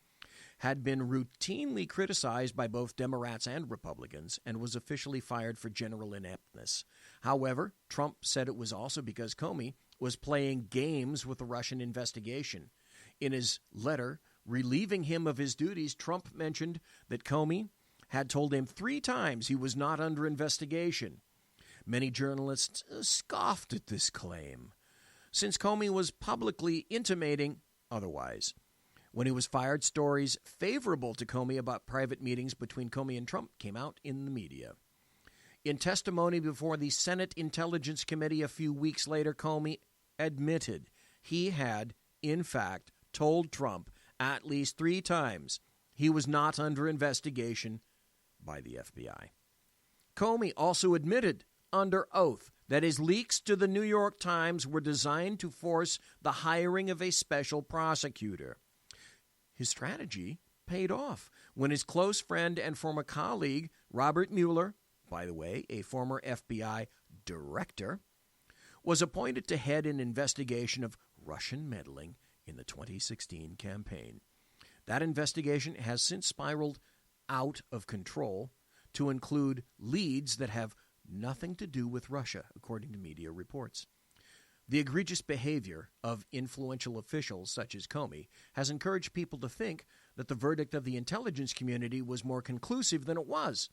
had been routinely criticized by both Democrats and Republicans and was officially fired for general ineptness. However, Trump said it was also because Comey was playing games with the Russian investigation. In his letter relieving him of his duties, Trump mentioned that Comey had told him 3 times he was not under investigation. Many journalists scoffed at this claim, since Comey was publicly intimating otherwise. When he was fired, stories favorable to Comey about private meetings between Comey and Trump came out in the media. In testimony before the Senate Intelligence Committee a few weeks later, Comey admitted he had, in fact, told Trump at least 3 times he was not under investigation by the FBI. Comey also admitted under oath that his leaks to the New York Times were designed to force the hiring of a special prosecutor. His strategy paid off when his close friend and former colleague, Robert Mueller, by the way, a former FBI director, was appointed to head an investigation of Russian meddling in the 2016 campaign. That investigation has since spiraled out of control to include leads that have nothing to do with Russia, according to media reports. The egregious behavior of influential officials such as Comey has encouraged people to think that the verdict of the intelligence community was more conclusive than it was.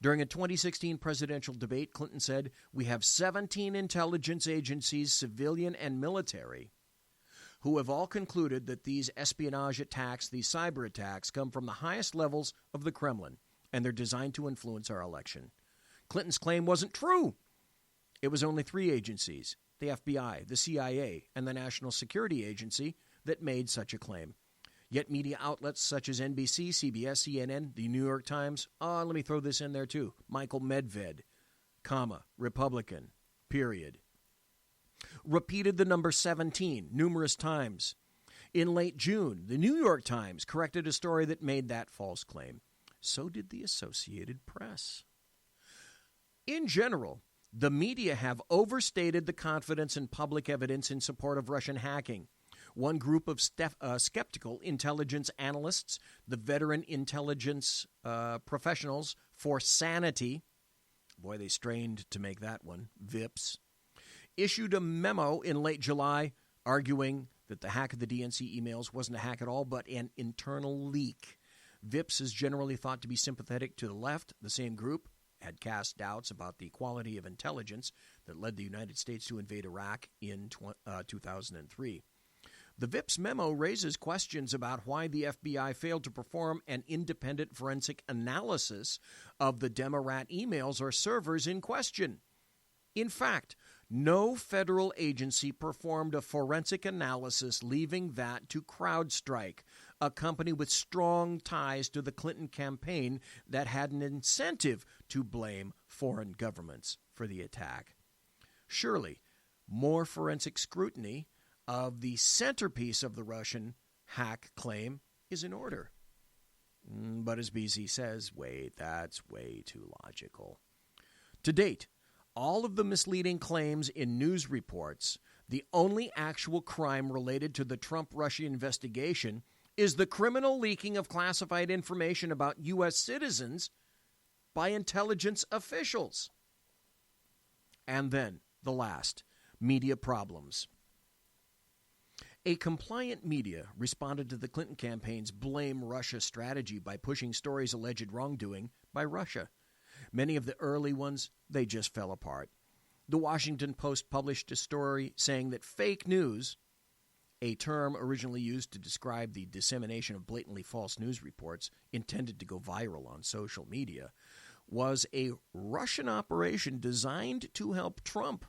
During a 2016 presidential debate, Clinton said, "We have 17 intelligence agencies, civilian and military, who have all concluded that these espionage attacks, these cyber attacks, come from the highest levels of the Kremlin, and they're designed to influence our election." Clinton's claim wasn't true. It was only 3 agencies, the FBI, the CIA, and the National Security Agency, that made such a claim. Yet media outlets such as NBC, CBS, CNN, the New York Times, let me throw this in there too, Michael Medved, Republican, period, repeated the number 17 numerous times. In late June, the New York Times corrected a story that made that false claim. So did the Associated Press. In general, the media have overstated the confidence in public evidence in support of Russian hacking. One group of skeptical intelligence analysts, the Veteran Intelligence Professionals for Sanity, boy, they strained to make that one, VIPs, issued a memo in late July arguing that the hack of the DNC emails wasn't a hack at all, but an internal leak. VIPs is generally thought to be sympathetic to the left. The same group had cast doubts about the quality of intelligence that led the United States to invade Iraq in 2003. The VIP's memo raises questions about why the FBI failed to perform an independent forensic analysis of the Demo-Rat emails or servers in question. In fact, no federal agency performed a forensic analysis, leaving that to CrowdStrike, a company with strong ties to the Clinton campaign that had an incentive to blame foreign governments for the attack. Surely, more forensic scrutiny of the centerpiece of the Russian hack claim is in order. But as BZ says, wait, that's way too logical. To date, all of the misleading claims in news reports, the only actual crime related to the Trump-Russia investigation is the criminal leaking of classified information about U.S. citizens by intelligence officials. And then, the last, media problems. A compliant media responded to the Clinton campaign's blame Russia strategy by pushing stories alleged wrongdoing by Russia. Many of the early ones, they just fell apart. The Washington Post published a story saying that fake news, a term originally used to describe the dissemination of blatantly false news reports intended to go viral on social media, was a Russian operation designed to help Trump.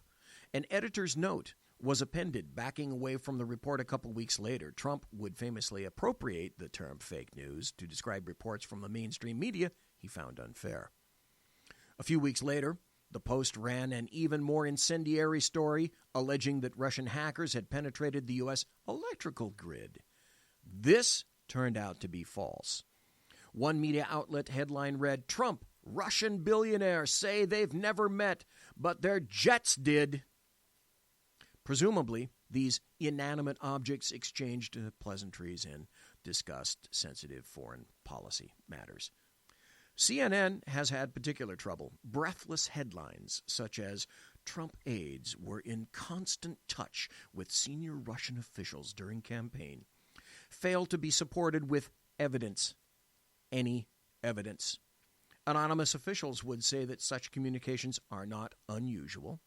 An editor's note was appended, backing away from the report a couple weeks later. Trump would famously appropriate the term fake news to describe reports from the mainstream media he found unfair. A few weeks later, the Post ran an even more incendiary story alleging that Russian hackers had penetrated the U.S. electrical grid. This turned out to be false. One media outlet headline read, "Trump, Russian billionaires say they've never met, but their jets did." Presumably, these inanimate objects exchanged pleasantries and discussed sensitive foreign policy matters. CNN has had particular trouble. Breathless headlines such as, "Trump aides were in constant touch with senior Russian officials during campaign," fail to be supported with evidence, any evidence. Anonymous officials would say that such communications are not unusual,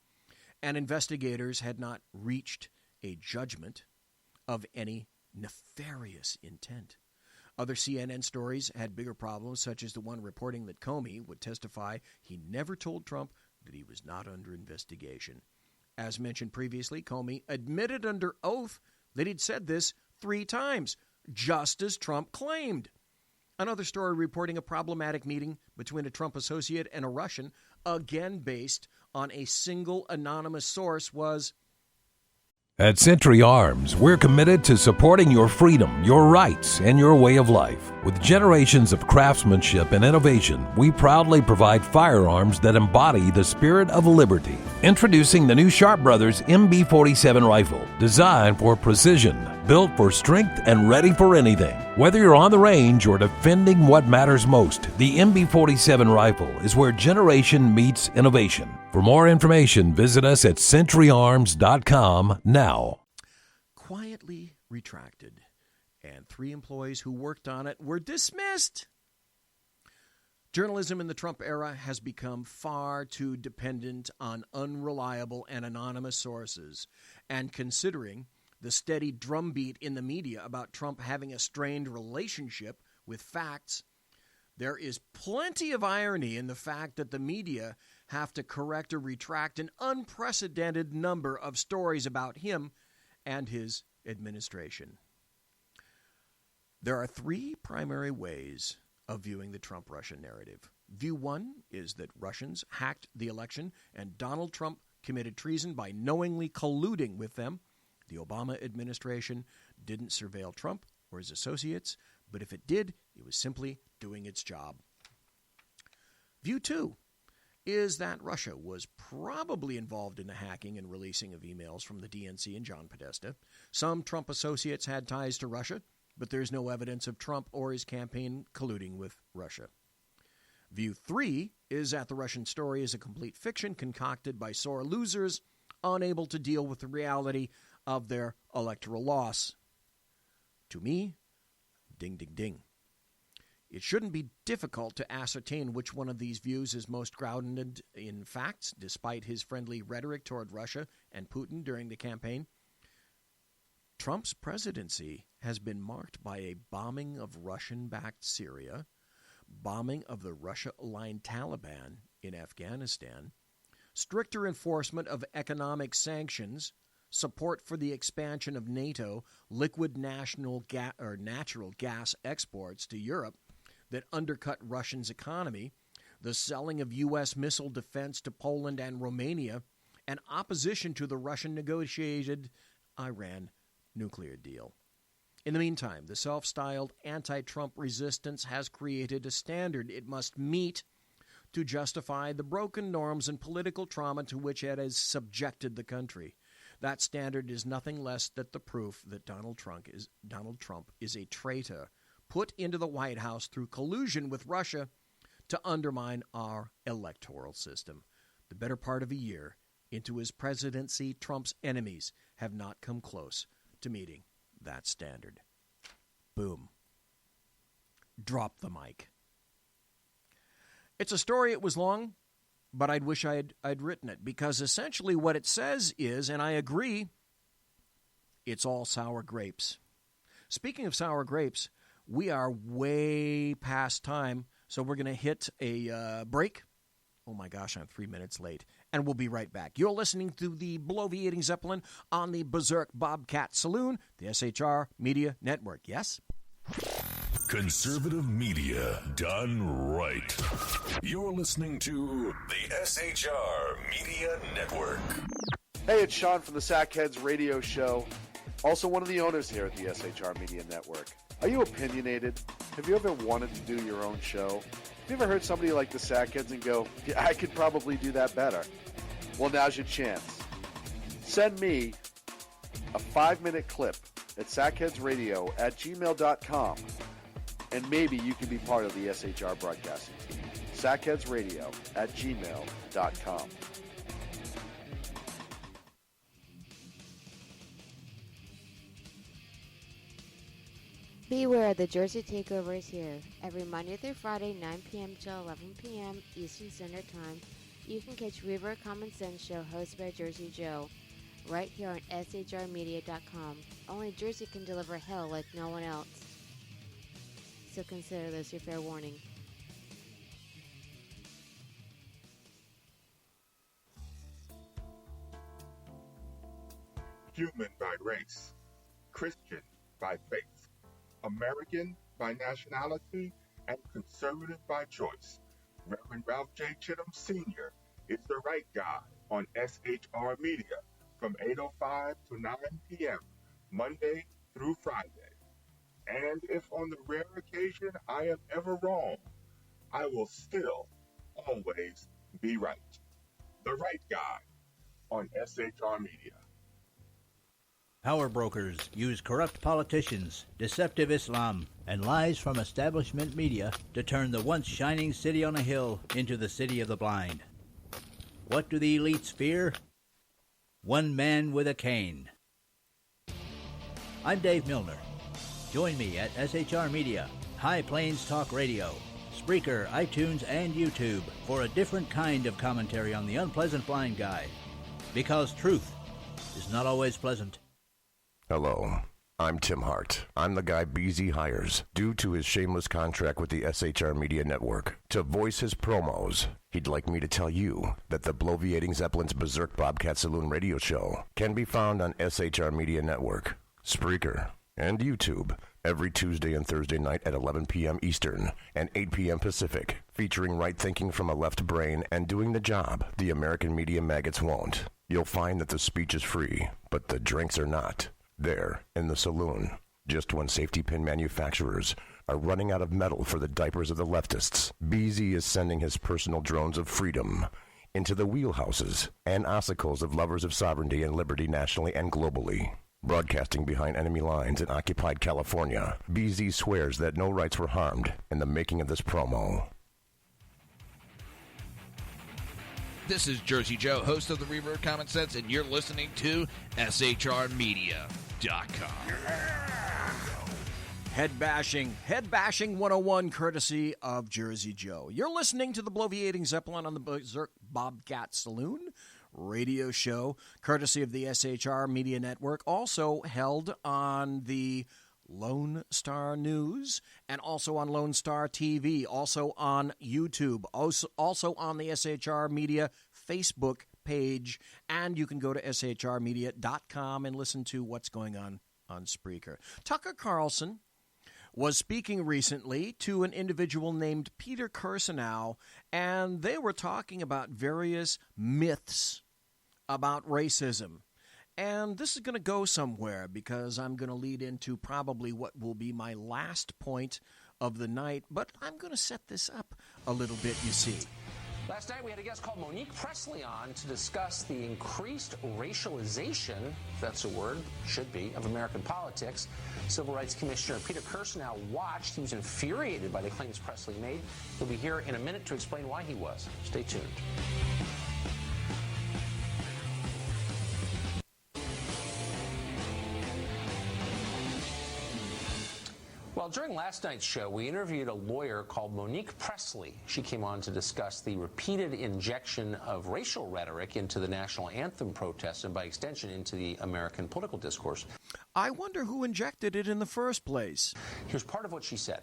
and investigators had not reached a judgment of any nefarious intent. Other CNN stories had bigger problems, such as the one reporting that Comey would testify he never told Trump that he was not under investigation. As mentioned previously, Comey admitted under oath that he'd said this 3 times, just as Trump claimed. Another story reporting a problematic meeting between a Trump associate and a Russian, again based on a single anonymous source, was, At Century Arms, we're committed to supporting your freedom, your rights, and your way of life. With generations of craftsmanship and innovation, we proudly provide firearms that embody the spirit of liberty. Introducing the new Sharp Brothers MB-47 rifle, designed for precision, built for strength, and ready for anything. Whether you're on the range or defending what matters most, the MB-47 rifle is where generation meets innovation. For more information, visit us at centuryarms.com now. Quietly retracted, and 3 employees who worked on it were dismissed. Journalism in the Trump era has become far too dependent on unreliable and anonymous sources, and considering the steady drumbeat in the media about Trump having a strained relationship with facts, there is plenty of irony in the fact that the media have to correct or retract an unprecedented number of stories about him and his administration. There are 3 primary ways of viewing the Trump-Russia narrative. View 1 is that Russians hacked the election and Donald Trump committed treason by knowingly colluding with them. The Obama administration didn't surveil Trump or his associates, but if it did, it was simply doing its job. View 2 is that Russia was probably involved in the hacking and releasing of emails from the DNC and John Podesta. Some Trump associates had ties to Russia, but there's no evidence of Trump or his campaign colluding with Russia. View 3 is that the Russian story is a complete fiction concocted by sore losers unable to deal with the reality of their electoral loss. To me, ding, ding, ding. It shouldn't be difficult to ascertain which one of these views is most grounded in facts, despite his friendly rhetoric toward Russia and Putin during the campaign. Trump's presidency has been marked by a bombing of Russian-backed Syria, bombing of the Russia-aligned Taliban in Afghanistan, stricter enforcement of economic sanctions, support for the expansion of NATO, liquid natural gas exports to Europe that undercut Russia's economy, the selling of U.S. missile defense to Poland and Romania, and opposition to the Russian-negotiated Iran nuclear deal. In the meantime, the self-styled anti-Trump resistance has created a standard it must meet to justify the broken norms and political trauma to which it has subjected the country. That standard is nothing less than the proof that Donald Trump is a traitor put into the White House through collusion with Russia to undermine our electoral system. The better part of a year into his presidency, Trump's enemies have not come close to meeting that standard. Boom. Drop the mic. It's a story. It was long, but I'd wish I'd written it, because essentially what it says is, and I agree, it's all sour grapes. Speaking of sour grapes, we are way past time, so we're going to hit a break. Oh my gosh, I'm 3 minutes late. And we'll be right back. You're listening to the Bloviating Zeppelin on the Berserk Bobcat Saloon, the SHR Media Network. Yes? Conservative media done right. You're listening to the SHR Media Network. Hey, it's Sean from the Sackheads Radio Show, also one of the owners here at the SHR Media Network. Are you opinionated? Have you ever wanted to do your own show? Have you ever heard somebody like the Sackheads and go, yeah, I could probably do that better? Well, now's your chance. Send me a 5-minute clip at sackheadsradio@gmail.com, and maybe you can be part of the SHR broadcasting team. sackheadsradio@gmail.com. Beware, the Jersey Takeover is here. Every Monday through Friday, 9 p.m. to 11 p.m. Eastern Standard Time, you can catch Reaver Common Sense Show hosted by Jersey Joe, right here on SHRmedia.com. Only Jersey can deliver hell like no one else. So consider this your fair warning. Human by race, Christian by faith, American by nationality, and conservative by choice. Reverend Ralph J. Chittum Sr. is the right guy on SHR Media from 8:05 to 9 p.m. Monday through Friday. And if on the rare occasion I am ever wrong, I will still always be right. The Right Guy on SHR Media. Power brokers use corrupt politicians, deceptive Islam, and lies from establishment media to turn the once shining city on a hill into the city of the blind. What do the elites fear? One man with a cane. I'm Dave Milner. Join me at SHR Media, High Plains Talk Radio, Spreaker, iTunes, and YouTube for a different kind of commentary on the unpleasant blind guy. Because truth is not always pleasant. Hello, I'm Tim Hart. I'm the guy BZ hires, due to his shameless contract with the SHR Media Network, to voice his promos. He'd like me to tell you that the bloviating Zeppelin's Berserk Bobcat Saloon radio show can be found on SHR Media Network, Spreaker, and YouTube every Tuesday and Thursday night at 11 p.m. Eastern and 8 p.m. Pacific, featuring right thinking from a left brain and doing the job the American media maggots won't. You'll find that the speech is free, but the drinks are not. There, in the saloon, just when safety pin manufacturers are running out of metal for the diapers of the leftists, BZ is sending his personal drones of freedom into the wheelhouses and ossicles of lovers of sovereignty and liberty nationally and globally. Broadcasting behind enemy lines in occupied California, BZ swears that no rights were harmed in the making of this promo. This is Jersey Joe, host of the Reverb Common Sense, and you're listening to SHR Media.com. Head bashing 101, courtesy of Jersey Joe. You're listening to the bloviating Zeppelin on the Berserk Bobcat Saloon radio show, courtesy of the SHR Media Network, also held on the Lone Star News and also on Lone Star TV, also on YouTube, also on the SHR Media Facebook page, and you can go to shrmedia.com and listen to what's going on Spreaker. Tucker Carlson was speaking recently to an individual named Peter Kirsanow, and they were talking about various myths about racism. And this is going to go somewhere because I'm going to lead into probably what will be my last point of the night, but I'm going to set this up a little bit, you see. Last night we had a guest called Monique Presley on to discuss the increased racialization, if that's a word, should be, of American politics. Civil Rights Commissioner Peter Kirsanow watched. He was infuriated by the claims Presley made. He'll be here in a minute to explain why he was. Stay tuned. Well, during last night's show, we interviewed a lawyer called Monique Presley. She came on to discuss the repeated injection of racial rhetoric into the national anthem protests and, by extension, into the American political discourse. I wonder who injected it in the first place. Here's part of what she said.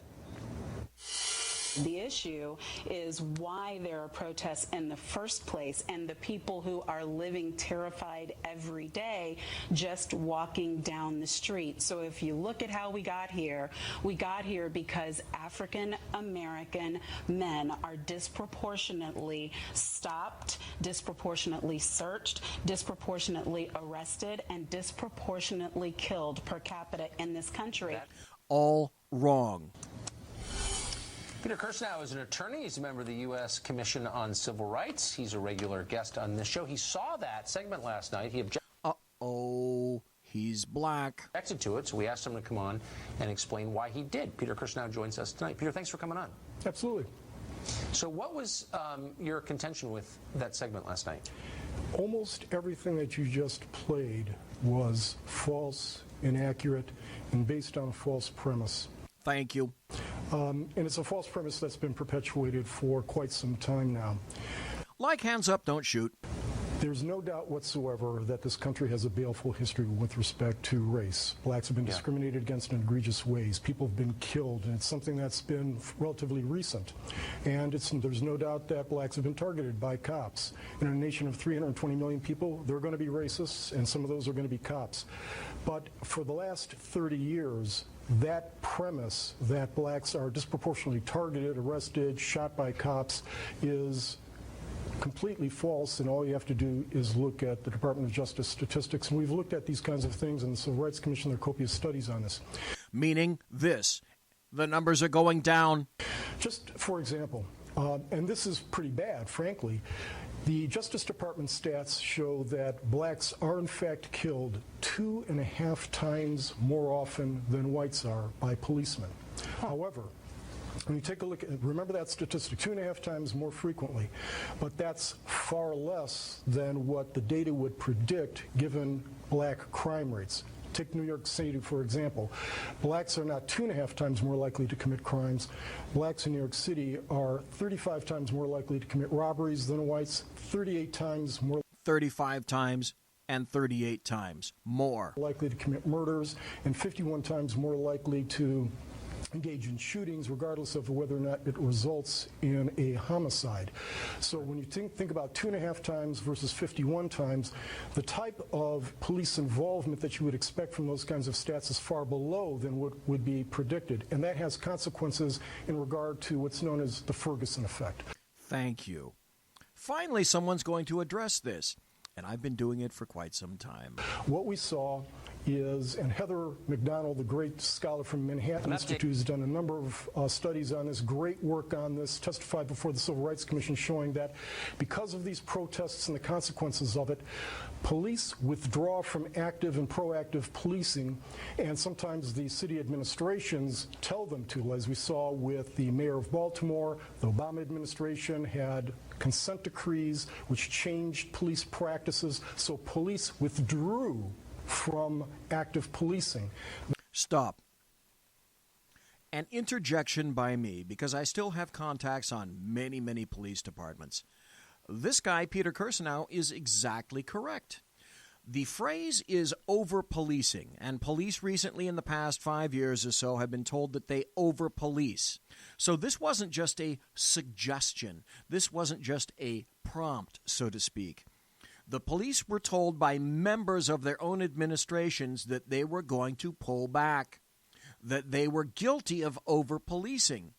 The issue is why there are protests in the first place and the people who are living terrified every day just walking down the street. So if you look at how we got here because African American men are disproportionately stopped, disproportionately searched, disproportionately arrested, and disproportionately killed per capita in this country. All wrong. Peter Kirsanow is an attorney. He's a member of the U.S. Commission on Civil Rights. He's a regular guest on this show. He saw that segment last night. He he's black. Objected to it, so we asked him to come on and explain why he did. Peter Kirsanow joins us tonight. Peter, thanks for coming on. Absolutely. So what was your contention with that segment last night? Almost everything that you just played was false, inaccurate, and based on a false premise. Thank you. And it's a false premise that's been perpetuated for quite some time now. Like hands up, don't shoot. There's no doubt whatsoever that this country has a baleful history with respect to race. Blacks have been discriminated against in egregious ways. People have been killed, and it's something that's been relatively recent. And there's no doubt that blacks have been targeted by cops. In a nation of 320 million people, there are going to be racists, and some of those are going to be cops. But for the last 30 years, that premise that blacks are disproportionately targeted, arrested, shot by cops is completely false, and all you have to do is look at the Department of Justice statistics. And we've looked at these kinds of things in the Civil Rights Commission. There are copious studies on this. meaning this. The numbers are going down. Just for example, and this is pretty bad, frankly, the Justice Department stats show that blacks are in fact killed 2.5 times more often than whites are by policemen. However, when you take a look at, remember that statistic, 2.5 times more frequently, but that's far less than what the data would predict given black crime rates. Take New York City, for example. Blacks are not 2.5 times more likely to commit crimes. Blacks in New York City are 35 times more likely to commit robberies than whites, 38 times more. 35 times and 38 times more likely to commit murders, and 51 times more likely to engage in shootings, regardless of whether or not it results in a homicide. So when you think about 2.5 times versus 51 times, the type of police involvement that you would expect from those kinds of stats is far below than what would be predicted. And that has consequences in regard to what's known as the Ferguson effect. Thank you. Finally, someone's going to address this, and I've been doing it for quite some time. What we saw is, and Heather McDonald, the great scholar from Manhattan Institute, has done a number of studies on this, great work on this, testified before the Civil Rights Commission showing that because of these protests and the consequences of it, police withdraw from active and proactive policing, and sometimes the city administrations tell them to, as we saw with the mayor of Baltimore. The Obama administration had consent decrees which changed police practices, so police withdrew from active policing. Stop. An interjection by me, because I still have contacts on many, many police departments. This guy, Peter Kirsanow, is exactly correct. The phrase is over-policing, and police recently in the past 5 years or so have been told that they over-police. So this wasn't just a suggestion. This wasn't just a prompt, so to speak. The police were told by members of their own administrations that they were going to pull back, that they were guilty of over-policing.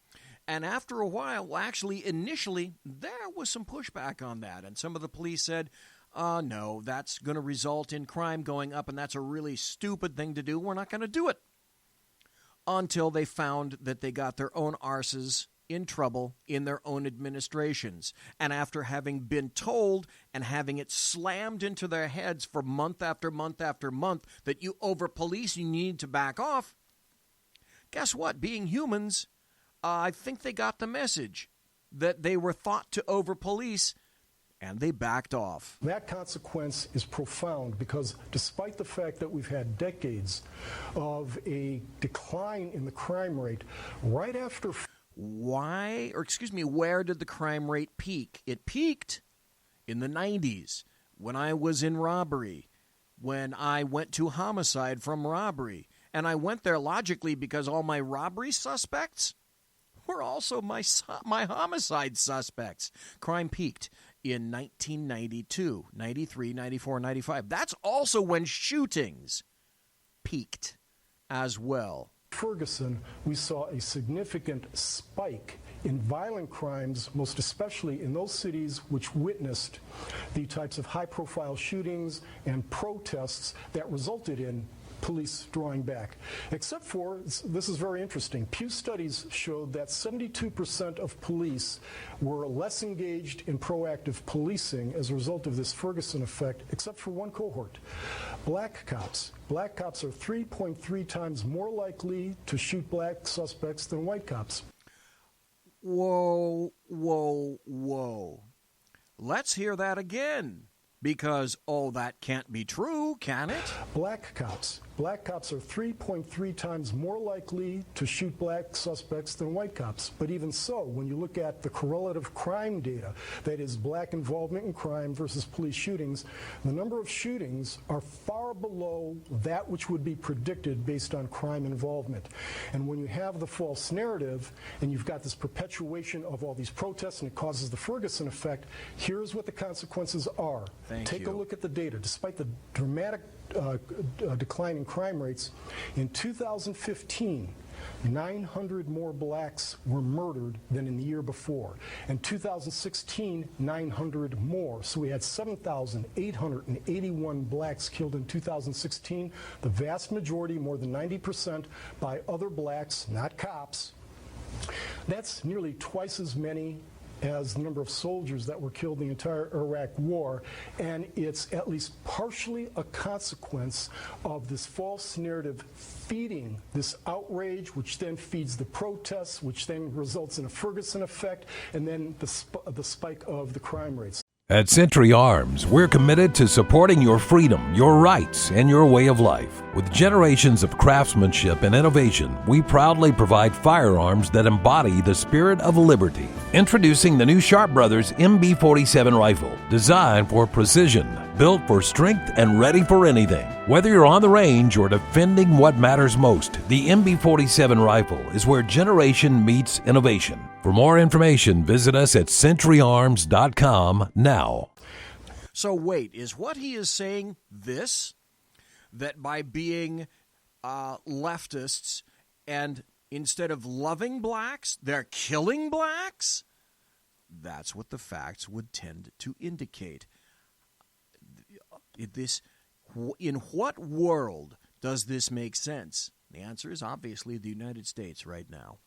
And after a while, well, actually, initially, there was some pushback on that. And some of the police said, no, that's going to result in crime going up, and that's a really stupid thing to do. We're not going to do it. Until they found that they got their own arses in trouble in their own administrations. And after having been told and having it slammed into their heads for month after month after month that you over-police, you need to back off, guess what? Being humans, I think they got the message that they were thought to over-police, and they backed off. That consequence is profound because despite the fact that we've had decades of a decline in the crime rate, right after... Where did the crime rate peak? It peaked in the 90s when I was in robbery, when I went to homicide from robbery. And I went there logically because all my robbery suspects were also my homicide suspects. Crime peaked in 1992, 93, 94, 95. That's also when shootings peaked as well. Ferguson, we saw a significant spike in violent crimes, most especially in those cities which witnessed the types of high-profile shootings and protests that resulted in police drawing back. Except for, this is very interesting, Pew studies showed that 72% of police were less engaged in proactive policing as a result of this Ferguson effect, except for one cohort, black cops. Black cops are 3.3 times more likely to shoot black suspects than white cops. Whoa, whoa, whoa. Let's hear that again. Because, that can't be true, can it? Black cops are 3.3 times more likely to shoot black suspects than white cops. But even so, when you look at the correlative crime data, that is black involvement in crime versus police shootings, the number of shootings are far below that which would be predicted based on crime involvement. And when you have the false narrative and you've got this perpetuation of all these protests and it causes the Ferguson effect, here's what the consequences are. Thank Take you. a look at the data. Despite the dramatic decline in crime rates. In 2015, 900 more blacks were murdered than in the year before. In 2016, 900 more. So we had 7,881 blacks killed in 2016. The vast majority, more than 90%, by other blacks, not cops. That's nearly twice as many as the number of soldiers that were killed in the entire Iraq war, and it's at least partially a consequence of this false narrative feeding this outrage, which then feeds the protests, which then results in a Ferguson effect, and then the spike of the crime rates. At Century Arms, we're committed to supporting your freedom, your rights, and your way of life. With generations of craftsmanship and innovation, we proudly provide firearms that embody the spirit of liberty. Introducing the new Sharp Brothers MB-47 rifle, designed for precision, built for strength, and ready for anything. Whether you're on the range or defending what matters most, the MB-47 rifle is where generation meets innovation. For more information, visit us at centuryarms.com now. So wait, is what he is saying this? That by being leftists and instead of loving blacks, they're killing blacks? That's what the facts would tend to indicate. In what world does this make sense? The answer is obviously the United States right now.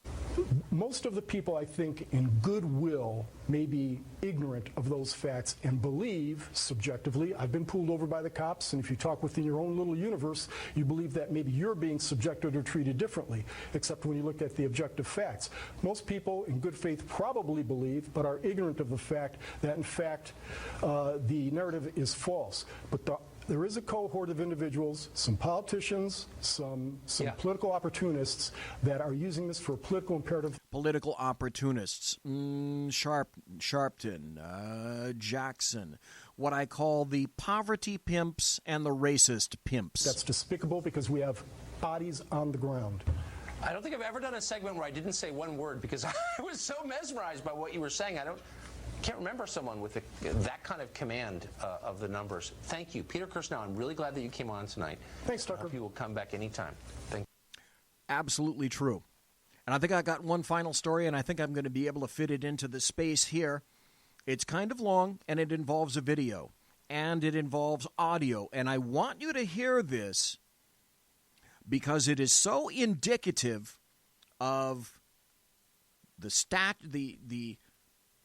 Most of the people, I think, in goodwill may be ignorant of those facts and believe, subjectively, I've been pulled over by the cops, and if you talk within your own little universe, you believe that maybe you're being subjected or treated differently, except when you look at the objective facts. Most people in good faith probably believe, but are ignorant of the fact that, in fact, the narrative is false. But there is a cohort of individuals, some politicians, some political opportunists that are using this for a political imperative. Political opportunists, Sharpton, Jackson, what I call the poverty pimps and the racist pimps. That's despicable because we have bodies on the ground. I don't think I've ever done a segment where I didn't say one word because I was so mesmerized by what you were saying. I can't remember someone with that kind of command of the numbers. Thank you. Peter Kirsanow, I'm really glad that you came on tonight. Thanks, Tucker. I hope you will come back anytime. Thank you. Absolutely true. And I think I got one final story, and I think I'm going to be able to fit it into the space here. It's kind of long, and it involves a video, and it involves audio. And I want you to hear this because it is so indicative of the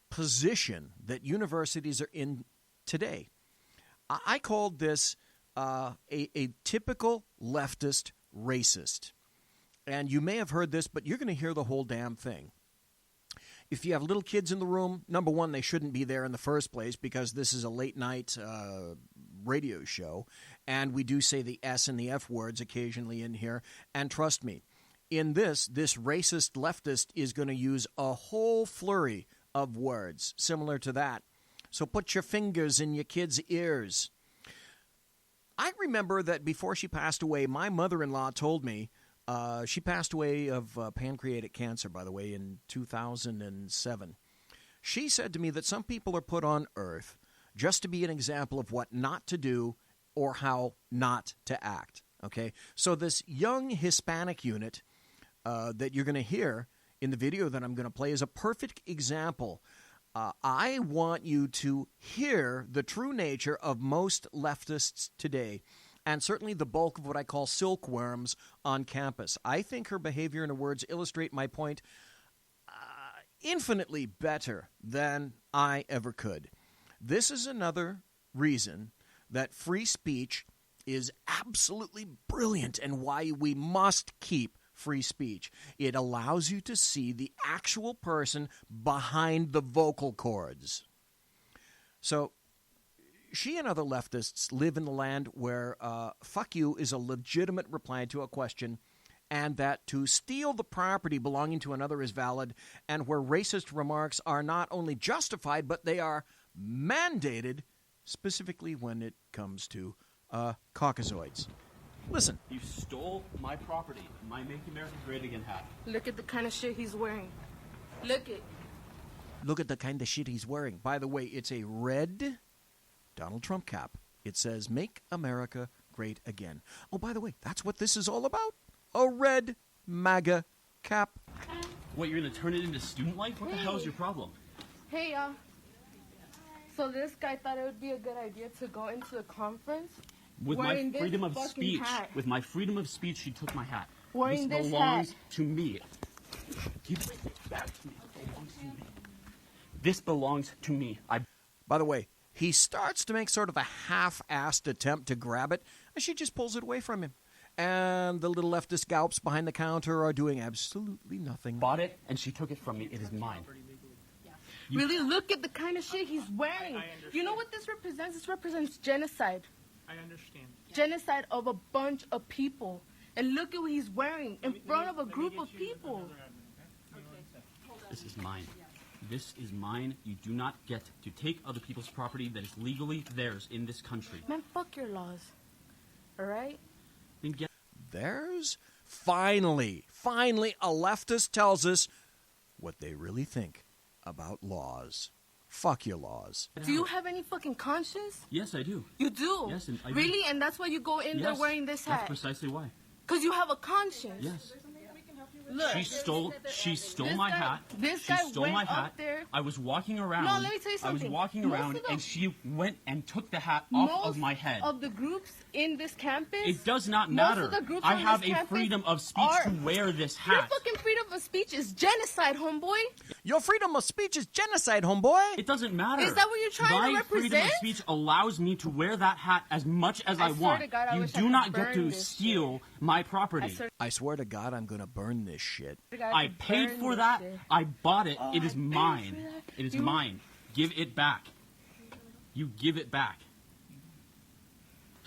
position that universities are in today. I called this a typical leftist racist. And you may have heard this, but you're going to hear the whole damn thing. If you have little kids in the room, number one, they shouldn't be there in the first place because this is a late-night radio show, and we do say the S and the F words occasionally in here. And trust me, in this racist leftist is going to use a whole flurry of words similar to that. So put your fingers in your kids' ears. I remember that before she passed away, my mother-in-law told me, she passed away of pancreatic cancer, by the way, in 2007. She said to me that some people are put on earth just to be an example of what not to do or how not to act. Okay? So this young Hispanic unit that you're going to hear in the video that I'm going to play is a perfect example. I want you to hear the true nature of most leftists today, and certainly the bulk of what I call silkworms on campus. I think her behavior and her words illustrate my point infinitely better than I ever could. This is another reason that free speech is absolutely brilliant and why we must keep free speech. It allows you to see the actual person behind the vocal cords. So she and other leftists live in the land where fuck you is a legitimate reply to a question, and that to steal the property belonging to another is valid, and where racist remarks are not only justified, but they are mandated, specifically when it comes to Caucasoids. Listen. You stole my property, my Make America Great Again hat. Look at the kind of shit he's wearing. Look at the kind of shit he's wearing. By the way, it's a red Donald Trump cap. It says, Make America great again. Oh, by the way, that's what this is all about. A red MAGA cap. What, you're going to turn it into student life? What the hell is your problem? Hey, y'all. So this guy thought it would be a good idea to go into the conference With my wearing this freedom of fucking speech, hat. with my freedom of speech, she took my hat. Wearing this this belongs hat. to me. Give it back to me. It belongs to me. This belongs to me. By the way, he starts to make sort of a half-assed attempt to grab it, and she just pulls it away from him. And the little leftist galps behind the counter are doing absolutely nothing. Bought it, and she took it from me. It is mine. Really, look at the kind of shit he's wearing. You know what this represents? This represents genocide. I understand. Genocide of a bunch of people. And look at what he's wearing in front of a group of people. This is mine. This is mine. You do not get to take other people's property that is legally theirs in this country. Man, fuck your laws. All right? Then get. There's finally a leftist tells us what they really think about laws. Fuck your laws. Do you have any fucking conscience? Yes, I do. You do? Yes, and I do. Really? And that's why you go in there Yes, wearing this hat? That's precisely why. Because you have a conscience. Yes. Look, She stole this my guy- hat. This She guy stole went my up hat. there. I was walking around. No, let me tell you I was something. walking Most around, of the- and she went and took the hat off of my head. Most of the groups in this campus. It does not most matter. of the groups I on have this a campus freedom of speech are- to wear this Your hat. fucking freedom of speech is genocide, homeboy. Your freedom of speech is genocide, homeboy. It doesn't matter. Is that what you're trying My to represent? freedom of speech allows me to wear that hat as much as I swear want. to God, I You wish I do could not get burn to this steal my property. I swear to God, I'm going to burn this shit. I paid for that. I bought it. It is mine. It is mine. Give it back. You give it back.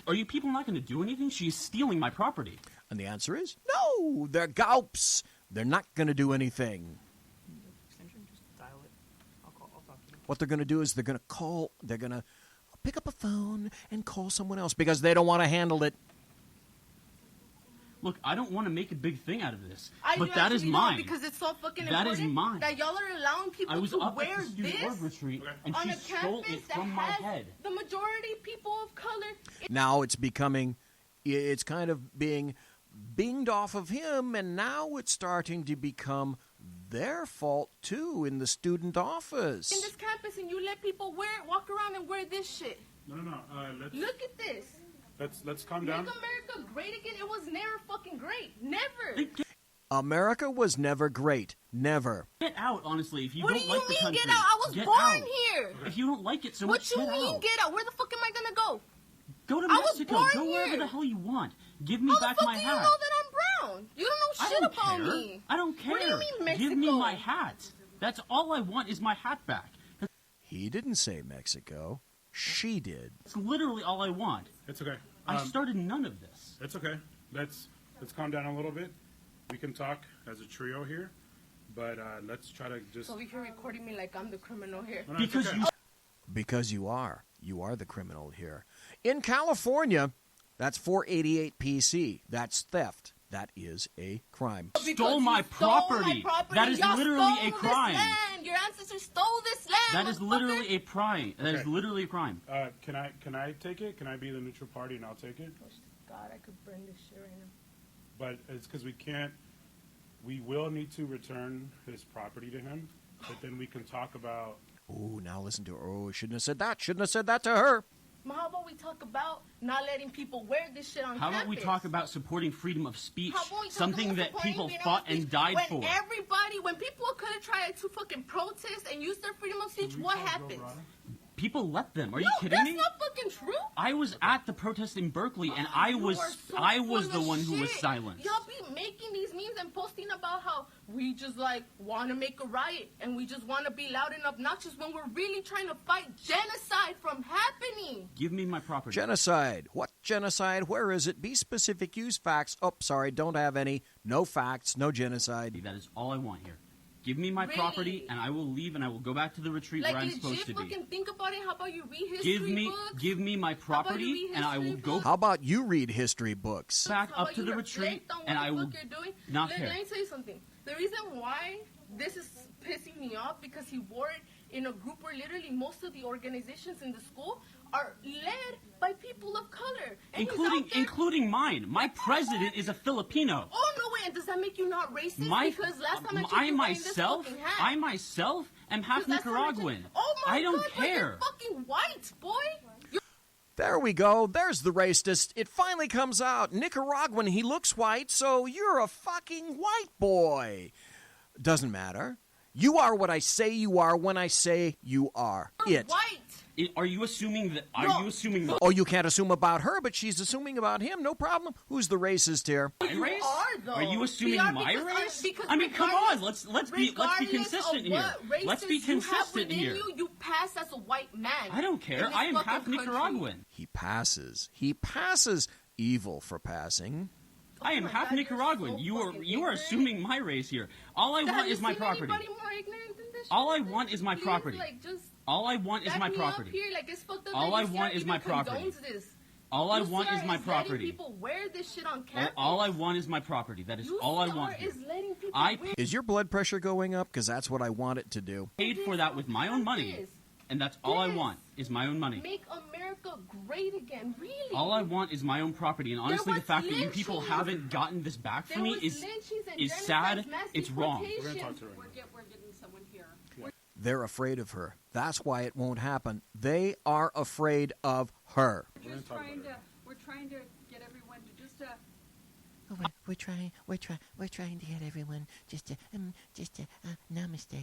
Are you people not going to do anything? She's stealing my property. And the answer is no. They're galps. They're not going to do anything. What they're going to do is they're going to pick up a phone and call someone else because they don't want to handle it. Look, I don't want to make a big thing out of this, I but do that is actually mine. know because it's so fucking That important is mine. that y'all are allowing people I was to up wear at the student this org retreat, and on she a stole campus it from that my has head. the majority people of color. Now it's kind of being binged off of him, and now it's starting to become their fault too in the student office. In this campus, and you let people walk around and wear this shit. No. Look at this. Let's calm down. Make America great again. It was never fucking great. Never. America was never great. Never. Get out, honestly, if you What don't do you like the mean country. get out? I was Get born out. here. If you don't like it so What much, you get mean out. get out? Where the fuck am I gonna go? Go to I was Mexico. born Go wherever here. the hell you want. Give me How back the fuck my do hat. you know that I'm brown? You don't know I shit don't about care. me. I don't care. What do you mean Mexico? Give me my hat. That's all I want is my hat back. He didn't say Mexico. She did. It's literally all I want. It's okay. I started none of this. It's okay. Let's calm down a little bit. We can talk as a trio here, but let's try to just. So you're recording me like I'm the criminal here. No, it's okay. Because you are. You are the criminal here. In California, that's 488 PC. That's theft. That is a crime. Stole my property. That is Y'all literally stole a crime. This land. Your ancestors stole this land. That is literally a crime. That is Okay. literally a crime. Can I take it? Can I be the neutral party and I'll take it? God, I could burn this shit right now. But it's because we can't. We will need to return his property to him, but then we can talk about. Oh, now listen to her. Oh, shouldn't have said that. Shouldn't have said that to her. How about we talk about not letting people wear this shit on How campus? about we talk about supporting freedom of speech, How about we talk something about that supporting people freedom fought of speech? and died when for? When people could have tried to fucking protest and use their freedom of speech, what happens? People let them. Are you No, kidding that's me? not fucking true. I was at the protest in Berkeley, and I You was are so the full of one who was shit. silenced. Y'all be making these memes and posting about how we just like want to make a riot and we just want to be loud and obnoxious when we're really trying to fight genocide from happening. Give me my property. Genocide. What genocide? Where is it? Be specific. Use facts. Oh, sorry. Don't have any. No facts. No genocide. That is all I want here. Give me my Really? property, and I will leave, and I will go back to the retreat Like where I'm legit supposed to be. fucking think about it. How about you read history books? Give me my property, read and I will history go How about you read history books? back How up about to you the retreat, reflect on what and the I will fuck you're doing? not Let care. me tell you something. The reason why this is pissing me off because he wore it in a group where literally most of the organizations in the school are led by people of color. And Including mine. My president is a Filipino. Oh, no way. And does that make you not racist? Because last time I checked, you were wearing this fucking hat. I myself am half Nicaraguan. Oh my I don't God, care. You're fucking white, boy. There we go. There's the racist. It finally comes out. Nicaraguan, he looks white, so you're a fucking white boy. Doesn't matter. You are what I say you are when I say you are. You're white. Are you assuming that? Are you assuming that? Oh, you can't assume about her, but she's assuming about him. No problem. Who's the racist here? My race? Are you assuming my race? I mean, come on. Let's be consistent here. Let's be consistent here. You pass as a white man. I don't care. I am half Nicaraguan. He passes. He passes. Evil for passing. I am half Nicaraguan. You are assuming my race here. All I want is my property. All I want is my property. All I want is my property. All I want is my property. All I want is my property. People wear this shit on campus. All I want is my property. That is all I want here. Is your blood pressure going up? Because that's what I want it to do. Paid for that with my own money. And that's all I want is my own money. Make America great again, really. All I want is my own property. And honestly, the fact that you people haven't gotten this back from me is sad. It's wrong. We're going to talk to her. We're getting someone here. They're afraid of her. That's why it won't happen. They are afraid of her. We're trying to get everyone to just We're trying to get everyone just to namaste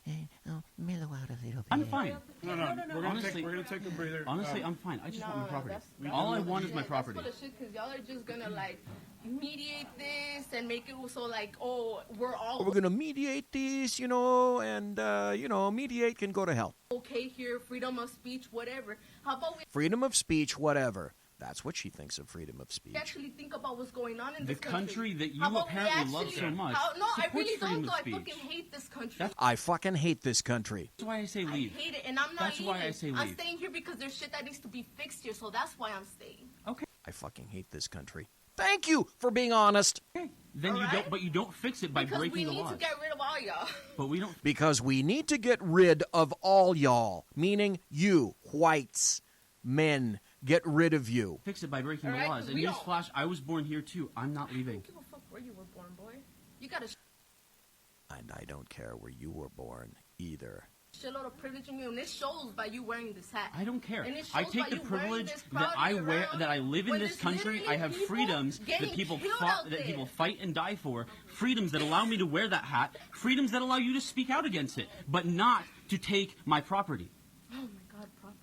and mellow out a little bit. I'm fine. No. We're gonna take a breather. Honestly, I'm fine. I just want my property. All I want is my property. That's full of shit, because y'all are just gonna like mediate this and make it so like, oh, we're gonna mediate this, and mediate can go to hell. Okay here, freedom of speech, whatever. How about we Freedom of speech, whatever. That's what she thinks of freedom of speech. actually think about what's going on in The this country? country that you How about we apparently love actually- so much. No, I supports really freedom don't. Though of I speech. fucking hate this country. I fucking hate this country. That's why I say leave. I hate it, and I'm not That's why I leaving. say I'm leave. staying here because there's shit that needs to be fixed here, so that's why I'm staying. Okay. I fucking hate this country. Thank you for being honest. Then you don't fix it by Because breaking the we need laws. to get rid of all y'all. But we don't. Because we need to get rid of all y'all, meaning you, whites, men. Get rid of you. Fix it by breaking the All right, laws. And we don't- newsflash, I was born here too. I'm not leaving. Give a fuck where you were born, boy. You got a And I don't care where you were born either. shitload of privilege in you, and it shows by you wearing this hat. I don't care. And it I shows take by the you wearing privilege this that I proudly wear, around that I live in when this there's country. literally I have people freedoms that getting people killed fought, out that there. people fight and die for. Freedoms that allow me to wear that hat. Freedoms that allow you to speak out against it, but not to take my property. Oh my God, property.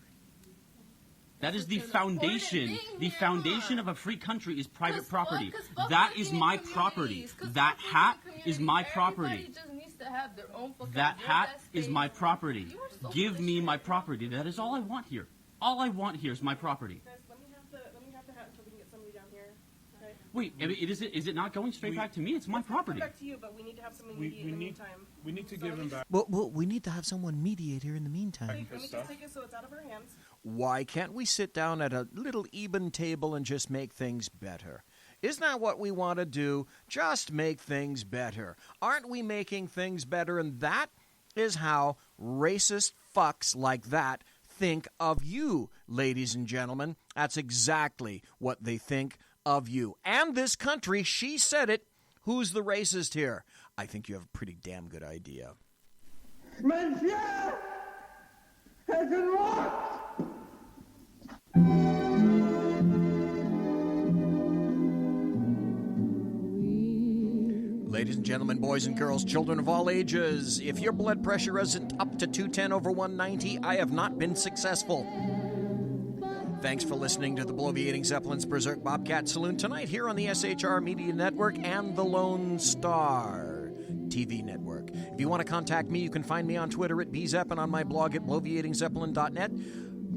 That is the foundation. The foundation of a free country is private property. fuck That working is in my communities, property. 'cause That fuck hat working is communities. my property. Everybody just needs to have their own fucking That work hat space. is my property. You are so Give me my property. That is all I want here. All I want here is my property. Guys, let me have the hat until we can get somebody down here. Okay? Wait, is it not going straight back to me? It's my property. Come back to you, but we need to have somebody We mediate in the need meantime. we need to give him back. Well, we need to have someone mediate here in the meantime. Let me just take it so it's out of our hands. Why can't we sit down at a little even table and just make things better? Isn't that what we want to do? Just make things better. Aren't we making things better? And that is how racist fucks like that think of you, ladies and gentlemen. That's exactly what they think of you. And this country, she said it. Who's the racist here? I think you have a pretty damn good idea. Monsieur has been locked. Ladies and gentlemen, boys and girls, children of all ages, if your blood pressure isn't up to 210/190, I have not been successful. Thanks for listening to the Bloviating Zeppelin's Berserk Bobcat Saloon tonight here on the SHR Media Network and the Lone Star TV Network. If you want to contact me, you can find me on Twitter at bzepp and on my blog at bloviatingzeppelin.net.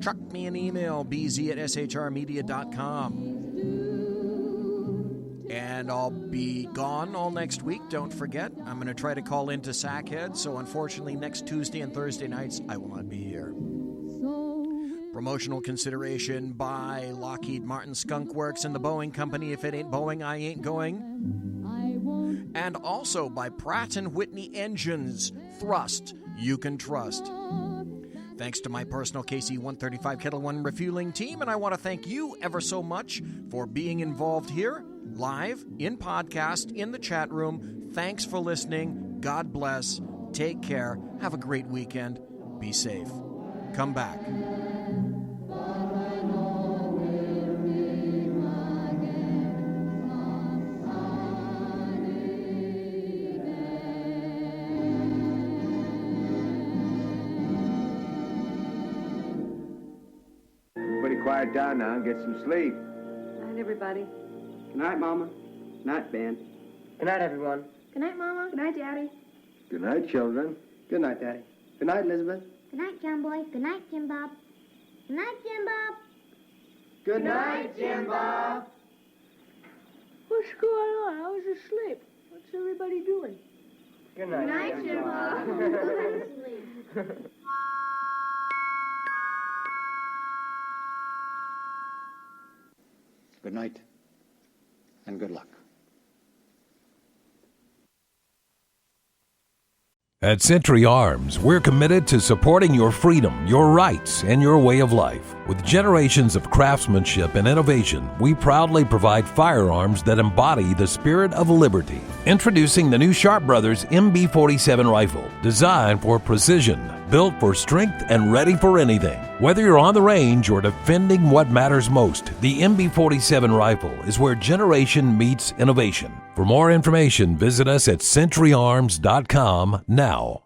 Chuck me an email, bz@shrmedia.com. And I'll be gone all next week, don't forget. I'm going to try to call into Sackhead, so unfortunately next Tuesday and Thursday nights I will not be here. Promotional consideration by Lockheed Martin Skunk Works and the Boeing Company. If it ain't Boeing, I ain't going. And also by Pratt & Whitney Engines. Thrust, you can trust. Thanks to my personal KC-135 Kettle One refueling team, and I want to thank you ever so much for being involved here, live, in podcast, in the chat room. Thanks for listening. God bless. Take care. Have a great weekend. Be safe. Come back. Everybody quiet down now and get some sleep. Good night, everybody. Good night, Mama. Good night, Ben. Good night, everyone. Good night, Mama. Good night, Daddy. Good night, children. Good night, Daddy. Good night, Elizabeth. Good night, John Boy. Good night, Jim Bob. Good night, Jim Bob. Good night, Jim Bob. What's going on? I was asleep. What's everybody doing? Good Good night, Jim Bob. Go to sleep. Good night, and good luck. At Century Arms, we're committed to supporting your freedom, your rights, and your way of life. With generations of craftsmanship and innovation, we proudly provide firearms that embody the spirit of liberty. Introducing the new Sharp Brothers MB-47 rifle, designed for precision, built for strength, and ready for anything. Whether you're on the range or defending what matters most, the MB-47 rifle is where generation meets innovation. For more information, visit us at centuryarms.com now.